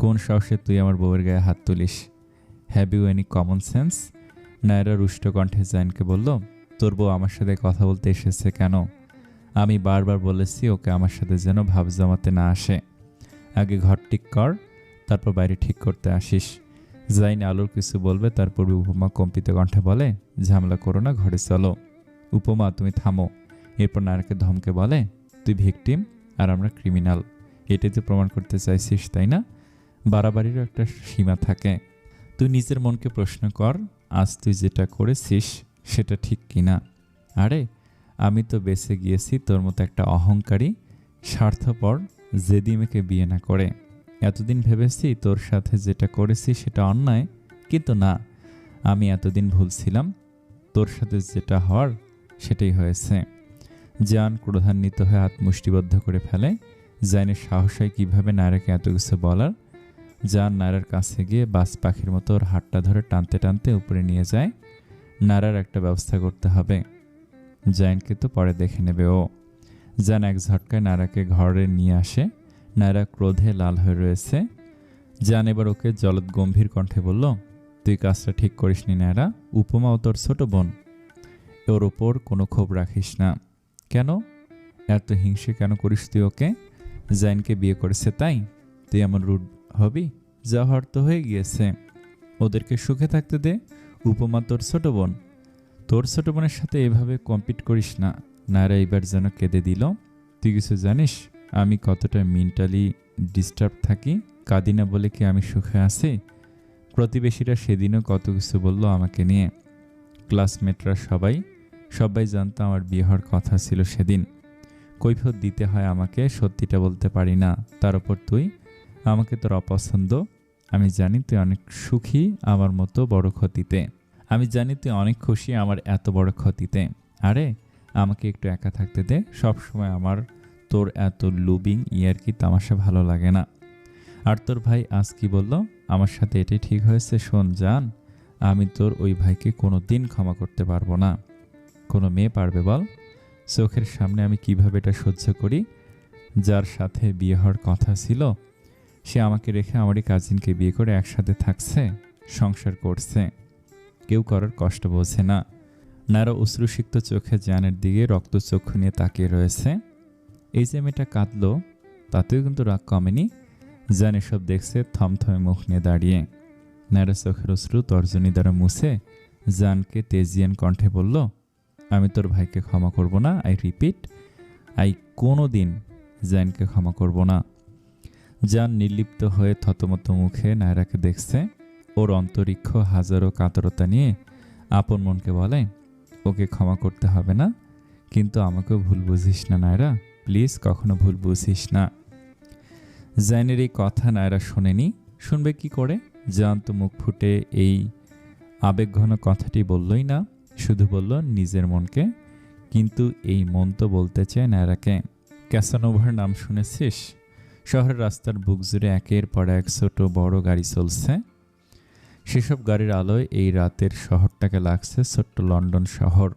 Speaker 1: কোন সাহসে তুই আমার বউয়ের গায়ে হাত তুলিস? Have you any common sense? Nayra রুষ্ট কণ্ঠে জাইনকে বলল, তোর বউ আমার সাথে কথা বলতে এসেছে কেন? আমি বারবার বলেছি ওকে আমার সাথে যেন ভাব জমাতে না আসে। আগে ঘর ঠিক কর, তারপর বাইরে ঠিক করতে আসিস। জাইন আলোর কিছু বলবে, তারপর উপমা কম্পিত কণ্ঠে বলে, ঝামেলা করো না, ঘরে চলো। উপমা তুমি থামো। এরপর নায়রাকে ধমকে বলে, তুই ভিকটিম আর আমরা ক্রিমিনাল, এটাই তো প্রমাণ করতে চাইছিস তাই না? বাড়াবাড়িরও একটা সীমা থাকে। তুই নিজের মনকে প্রশ্ন কর, আজ তুই যেটা করেছিস সেটা ঠিক কিনা। আরে আমি তো বেঁচে গিয়েছি তোর মতো একটা অহংকারী স্বার্থপর জেদি মেয়েকে বিয়ে না করে। এতদিন ভেবেছি তোর সাথে যেটা করেছি সেটা অন্যায়, কিন্তু না, আমি এতদিন ভুল ছিলাম। তোর সাথে যেটা হওয়ার সেটাই হয়েছে। জান ক্রোধান্বিত হয়ে হাত মুষ্টিবদ্ধ করে ফেলে। জাইনের সাহস হয় কীভাবে নায়রাকে এত কিছু বলার। জান নায়রার কাছে গিয়ে বাজ পাখির মতো ওর হাতটা ধরে টানতে টানতে উপরে নিয়ে যায়। নায়রার একটা ব্যবস্থা করতে হবে, জাইনকে তো পরে দেখে নেবে ও। জান এক ঝটকায় নায়রাকে ঘরে নিয়ে আসে। নায়রা ক্রোধে লাল হয়ে রয়েছে। জান এবার ওকে জলদ গম্ভীর কণ্ঠে বলল, তুই কাজটা ঠিক করিসনি নায়রা। উপমা ও তোর ছোট বোন, ওর ওপর কোনো ক্ষোভ রাখিস না। কেন এত হিংসে কেন করিস তুই ওকে? জাইনকে বিয়ে করেছে তাই তুই এমন রুড হবি? যা হওয়ার তো হয়ে গিয়েছে, ওদেরকে সুখে থাকতে দে। উপমা তোর ছোট বোন, তোর ছোট বোনের সাথে এভাবে কম্পিট করিস না। নায়রা এবার যেন কেঁদে দিল। তুই কিছু জানিস আমি কতটা মেন্টালি ডিস্টার্ব থাকি? কাঁদি না বলে কি আমি সুখে আছি? প্রতিবেশীরা সেদিনও কত কিছু বলল আমাকে নিয়ে। ক্লাসমেটরা সবাই জানতো আমার বিয়ে হওয়ার কথা ছিল সেদিন। কৈফিয়ত দিতে হয় আমাকে, সত্যিটা বলতে পারি না। তার উপর তুই আমাকে তোর অপছন্দ। আমি জানি তুই অনেক সুখী আমার মতো বড় ক্ষতিতে। আমি জানি তুই অনেক খুশি আমার এত বড় ক্ষতিতে। আরে আমাকে একটু একা থাকতে দে। সবসময় আমার তোর এত লুবিং ইয়ার্কি তামাশা ভালো লাগে না। আর তোর ভাই আজ কি বলল? আমার সাথে এটাই ঠিক হয়েছে। শোন জান, আমি তোর ওই ভাইকে কোনো দিন ক্ষমা করতে পারবো না। কোনো মেয়ে পারবে বল? চোখের সামনে আমি কিভাবে এটা সহ্য করি? যার সাথে বিয়ে হওয়ার কথা ছিল সে আমাকে রেখে আমারই কাজিনকে বিয়ে করে একসাথে থাকছে, সংসার করছে। কেউ করার কষ্ট বোঝে না। নায়রা অশ্রুসিক্ত চোখে জানের দিকে রক্তচক্ষু নিয়ে তাকিয়ে রয়েছে। এই যে মেয়েটা কাঁদলো, তাতেও কিন্তু রাগ কমেনি। জান এসব দেখছে থমথমে মুখ নিয়ে দাঁড়িয়ে। নায়রা চোখের অশ্রু তর্জনী দ্বারা মুছে জানকে তেজিয়ান কণ্ঠে বলল, আমি তোর ভাইকে ক্ষমা করব না। আই রিপিট, আই কোনো দিন জানকে ক্ষমা করব না। জান নির্লিপ্ত হয়ে থতমত মুখে নায়রাকে দেখছে। ওর অন্তরিক্ষ হাজারো কাতরতা নিয়ে আপন মনকে বলে, ওকে ক্ষমা করতে হবে না, কিন্তু আমাকেও ভুল বুঝিস না নায়রা, প্লিজ কখনো ভুল বুঝিস না। জাইনের এই কথা নায়রা শোনেনি, শুনবে কি করে? জান তো মুখ ফুটে এই আবেগঘন কথাটি বললই না, শুধু বলল নিজের মনকে। কিন্তু এই মন তো বলতে চায় নায়রাকে। ক্যাসানোভার নাম শুনেছিস? শহরের রাস্তার বুক জুড়ে একের পর এক ছোট বড় গাড়ি চলছে। সেসব গাড়ির আলোয় এই রাতের শহরটাকে লাগছে ছোট্ট লন্ডন শহর।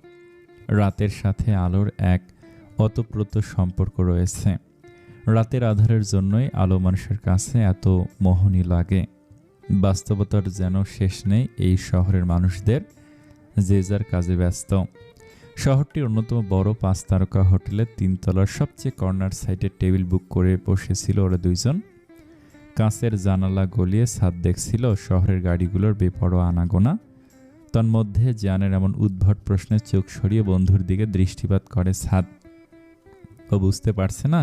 Speaker 1: রাতের সাথে আলোর এক অতপ্রত সম্পর্ক রয়েছে। রাতের আধারের জন্যই আলো মানুষের কাছে এত মোহনীয় লাগে। বাস্তবতার যেন শেষ নেই এই শহরের মানুষদের, যে যার কাজে ব্যস্ত। শহরটির অন্যতম বড় 5 তারকা হোটেলের 3 তলার সবচেয়ে কর্নার সাইডে টেবিল বুক করে বসেছিল ওরা দুইজন। কাঁচের জানালা গলিয়ে ছাদ দেখছিল শহরের গাড়িগুলোর বেপরোয়া আনাগোনা। তন্মধ্যে জানের এমন উদ্ভট প্রশ্নে চোখ সরিয়ে বন্ধুর দিকে দৃষ্টিপাত করে ছাদ। ও বুঝতে পারছে না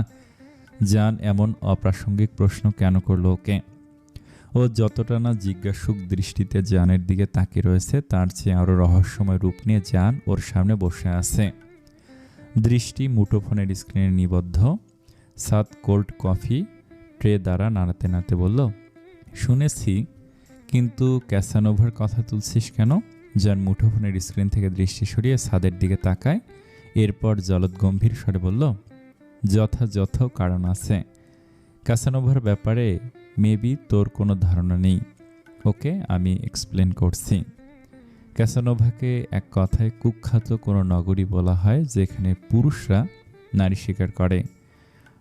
Speaker 1: জান এমন অপ্রাসঙ্গিক প্রশ্ন কেন করলো ওকে। ও যতটা না জিজ্ঞাসুক দৃষ্টিতে জানের দিকে তাকিয়ে রয়েছে, তার চেয়ে আরও রহস্যময় রূপ নিয়ে জান ওর সামনে বসে আছে। দৃষ্টি মুঠোফোনের স্ক্রিনে নিবদ্ধ। সাত কোল্ড কফি ট্রে দ্বারা নাড়াতে নাড়াতে বলল, শুনেছি, কিন্তু ক্যাসানোভার কথা তুলছিস কেন? জান মুঠোফোনের স্ক্রিন থেকে দৃষ্টি সরিয়ে ছাদের দিকে তাকায়। এরপর জলদ গম্ভীর স্বরে বলল, যথাযথ কারণ আছে। ক্যাসানোভার ব্যাপারে মেবি তোর কোনো ধারণা নেই। ওকে আমি এক্সপ্লেন করছি। ক্যাসানোভাকে এক কথায় কুখ্যাত কোনো নগরী বলা হয় যেখানে পুরুষরা নারী শিকার করে।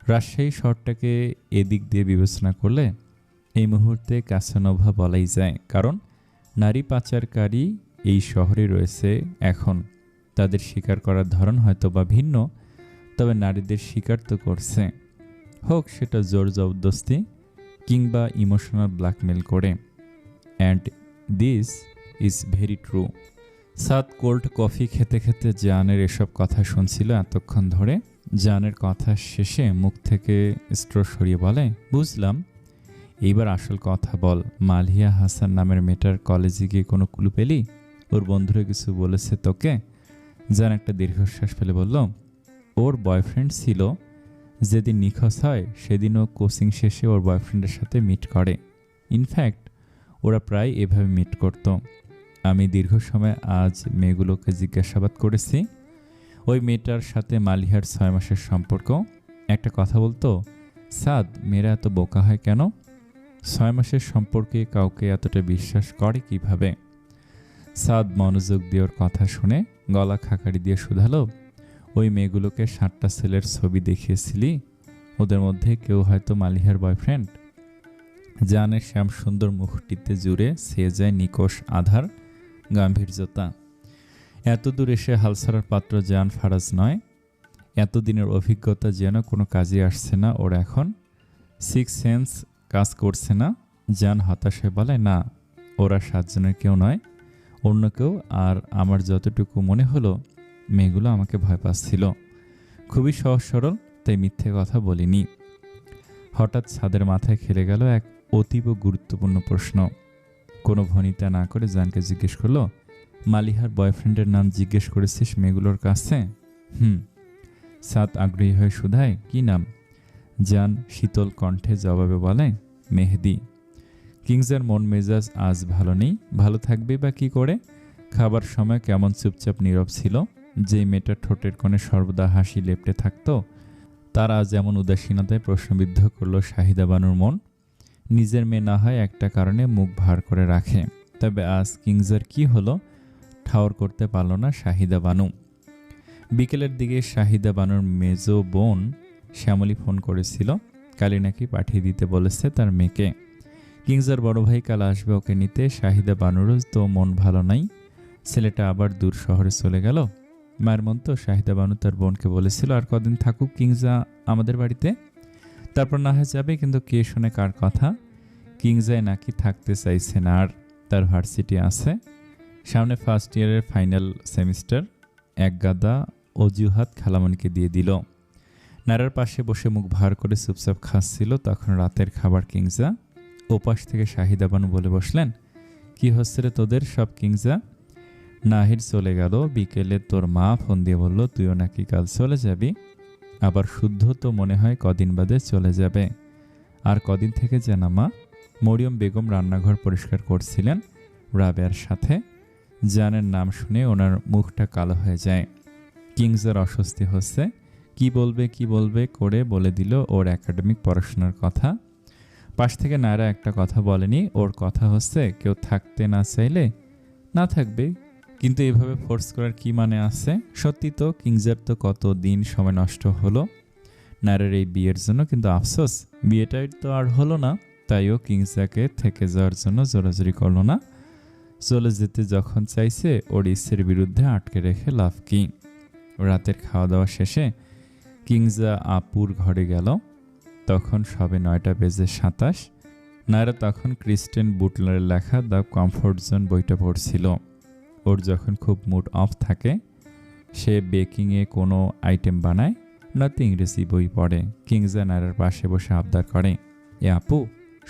Speaker 1: রাজশাহী শহরটাকে এদিক দিয়ে বিবেচনা করলে এই মুহূর্তে ক্যাসানোভা বলাই যায়, কারণ নারী পাচারকারী এই শহরে রয়েছে এখন। তাদের শিকার করার ধরন হয়তো বা ভিন্ন, তবে নারীদের স্বীকার তো করছে, হোক সেটা জোর জবরদস্তি কিংবা ইমোশনাল ব্ল্যাকমেল করে। And this is very true. Saad cold coffee খেতে খেতে জানের এসব কথা শুনছিল এতক্ষণ ধরে। জানের কথা শেষে মুখ থেকে স্ট্রো সরিয়ে বলে, বুঝলাম, এইবার আসল কথা বল। মালিয়া হাসান নামের মেয়েটার কলেজে গিয়ে কোনো ক্লু পেলি? ওর বন্ধুরা কিছু বলেছে তোকে? জান একটা দীর্ঘশ্বাস ফেলে বলল, ওর বয়ফ্রেন্ড ছিল। যেদিন নিখোঁজ হয় সেদিনও কোচিং শেষে ওর বয়ফ্রেন্ডের সাথে মিট করে। ইনফ্যাক্ট ওরা প্রায় এভাবে মিট করত। আমি দীর্ঘ সময় আজ মেয়েগুলোকে জিজ্ঞাসাবাদ করেছি। ওই মেয়েটার সাথে মালিহার 6 মাসের সম্পর্ক। একটা কথা বলতো সাদ, মেয়েরা এত বোকা হয় কেন? 6 মাসের সম্পর্কে কাউকে এতটা বিশ্বাস করে কিভাবে? সাদ মনোযোগ দিয়ে ওর কথা শুনে গলা খাকারি দিয়ে শুধালো, ওই মেয়েগুলোকে 7টা ছেলের ছবি দেখিয়েছিলি, ওদের মধ্যে কেউ হয়তো মালিহার বয়ফ্রেন্ড? জানের শ্যাম সুন্দর মুখটিতে জুড়ে ছেয়ে যায় নিকষ আধার গাম্ভীর্যতা। এত দূর এসে হাল ছাড়ার পাত্র জান ফারাজ নয়। এতদিনের অভিজ্ঞতা যেন কোনো কাজে আসছে না ওর এখন। 6 সেন্স কাজ করছে না। জান হতাশ হয়ে বলে, না, ওরা 7 জনের কেউ নয়, অন্য কেউ। আর আমার যতটুকু মনে হলো মেয়েগুলো আমাকে ভয় পাচ্ছিল। খুবই সহজ সরল, তাই মিথ্যে কথা বলিনি। হঠাৎ ছাদের মাথায় খেলে গেল এক অতীব গুরুত্বপূর্ণ প্রশ্ন। কোনো ভনিতা না করে জানকে জিজ্ঞেস করলো, মালিহার বয়ফ্রেন্ডের নাম জিজ্ঞেস করেছিস মেয়েগুলোর কাছে? সাদ আগ্রহী হয়ে শুধায়, কি নাম? জান শীতল কণ্ঠে জবাবে বলে, মেহেদি। কিংসের মন মেজাজ আজ ভালো নেই। ভালো থাকবে বা কি করে? খাবার সময় কেমন চুপচাপ নীরব ছিল। যেই মেয়েটার ঠোঁটের কোণে সর্বদা হাসি লেপ্টে থাকতো, তার আজ এমন উদাসীনতায় প্রশ্নবিদ্ধ করল শাহিদা বানুর মন। নিজের মেয়ে না হয় একটা কারণে মুখ ভার করে রাখে, তবে আজ কিংসের কি হলো ঠাওর করতে পারল না শাহিদা বানু। বিকেলের দিকে শাহিদা বানুর মেজো বোন শ্যামলী ফোন করেছিল, কালি নাকি পাঠিয়ে দিতে বলেছে তার মেয়েকে। কিংসের বড় ভাই কাল আসবে ওকে নিতে। শাহিদা বানুরও তো মন ভালো নাই, ছেলেটা আবার দূর শহরে চলে গেল। মায়ের মন তো শাহিদা বানু তার বোনকে বলেছিল আর কদিন থাকুক কিংসা আমাদের বাড়িতে, তারপর না হয় যাবে। কিন্তু কে শুনে কার কথা? কিংজায় নাকি থাকতে চাইছে না আর, তার ভার্সিটি আছে, সামনে ফার্স্ট ইয়ারের ফাইনাল সেমিস্টার। এক গাদা অজুহাত খালামণিকে দিয়ে দিল। নারার পাশে বসে মুখ ভার করে চুপচাপ খাচ্ছিল তখন রাতের খাবার কিংজা। ওপাশ থেকে শাহিদা বানু বলে বসলেন, কি হচ্ছে রে তোদের সব কিংজা? নাহির চলে গেল বিকেলে, তোর মা ফোন দিয়ে বলল তুইও নাকি কাল চলে যাবি। আবার শুদ্ধ তো মনে হয় কদিন বাদে চলে যাবে। আর কদিন থেকে জানা মা? মরিয়ম বেগম রান্নাঘর পরিষ্কার করছিলেন রাবেয়ার সাথে। জানের নাম শুনে ওনার মুখটা কালো হয়ে যায়। কিংসের অস্বস্তি হচ্ছে, কি বলবে করে বলে দিল ওর একাডেমিক পড়াশোনার কথা। পাশ থেকে নায়রা একটা কথা বলেনি, ওর কথা হচ্ছে কেউ থাকতে না চাইলে না থাকবে, কিন্তু এভাবে ফোর্স করার কি মানে আছে? সত্যি তো কিংসের তো কত দিন সময় নষ্ট হলো নায়রার এই বিয়ের জন্য, কিন্তু আফসোস বিয়েটাই তো আর হলো না। তাইও কিংসাকে থেকে যাওয়ার জন্য জোরাজোরি করলো না। চলে যেতে যখন চাইছে ওর ইচ্ছের বিরুদ্ধে আটকে রেখে লাভ কি? রাতের খাওয়া দাওয়া শেষে কিংজা আপুর ঘরে গেল। তখন সবে 9:27। নায়রা তখন ক্রিস্টেন বুটলারের লেখা দ্য কমফোর্ট জোন বইটা পড়ছিল। ওর যখন খুব মুড অফ থাকে সে বেকিংয়ে কোনো আইটেম বানায়, নয়তো ইংরেজি বই পড়ে। কিংজা নায়রার পাশে বসে আবদার করে, এ আপু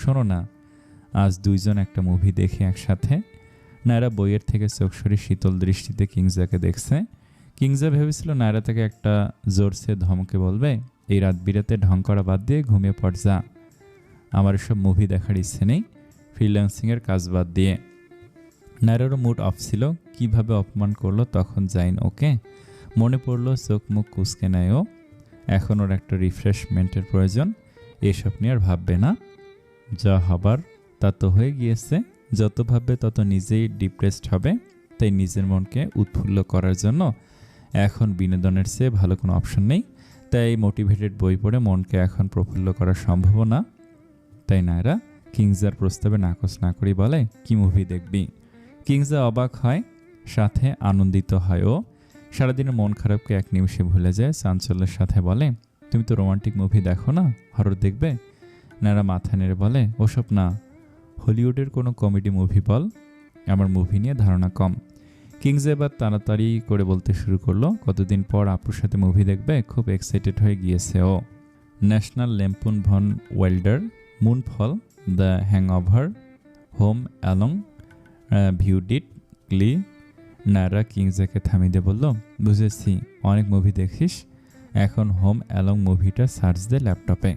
Speaker 1: শোনো না, আজ দুইজন একটা মুভি দেখি একসাথে। নায়রা বইয়ের থেকে চোখ সরিয়ে শীতল দৃষ্টিতে কিংজাকে দেখছে। কিংজা ভেবেছিল নায়রা তাকে একটা জোরসে ধমকে বলবে, এই রাত বিরাতে ঢং করা বাদ দিয়ে ঘুমিয়ে পড় যা, আমার এসব মুভি দেখার ইচ্ছে নেই, ফ্রিল্যান্সিংয়ের কাজ বাদ দিয়ে। নায়রারও মুড অফ ছিল, কিভাবে অপমান করলো তখন জাইন ওকে। মনে পড়লো চোখ মুখ কুচকে নেয় ও। এখন ওর একটা রিফ্রেশমেন্টের প্রয়োজন। এসব নিয়ে আর ভাববে না, যা হবার তা তো হয়ে গিয়েছে। যত ভাববে তত নিজেই ডিপ্রেসড হবে। তাই নিজের মনকে উৎফুল্ল করার জন্য এখন বিনোদনের চেয়ে ভালো কোনো অপশন নেই। তাই মোটিভেটেড বই পড়ে মনকে এখন প্রফুল্ল করা সম্ভব না। তাই নায়রা কিংজার প্রস্তাবে নাকচ না করেই বলে, কি মুভি দেখবি? কিংজা অবাক হয়, সাথে আনন্দিত হয় ও। সারাদিনের মন খারাপকে এক নিমিষে ভুলে যায়। চাঞ্চল্যের সাথে বলে, তুমি তো রোমান্টিক মুভি দেখো না, হরর দেখবে? নায়রা মাথা নেড়ে বলে, ওসব না, হলিউডের কোনো কমেডি মুভি বল, আমার মুভি নিয়ে ধারণা কম। কিংস এবার তাড়াতাড়ি করে বলতে শুরু করলো, কতদিন পর আপুর সাথে মুভি দেখবে, খুব এক্সাইটেড হয়ে গিয়েছে ও। National Lampoon Van Wilder, Moonfall, the Hangover, Home Alone, ভিউডিট, গ্লি। নায়রা কিংসকে থামিয়ে দিয়ে বলল, বুঝেছি, অনেক মুভি দেখিস, এখন হোম অ্যালং মুভিটা সার্চ দে ল্যাপটপে।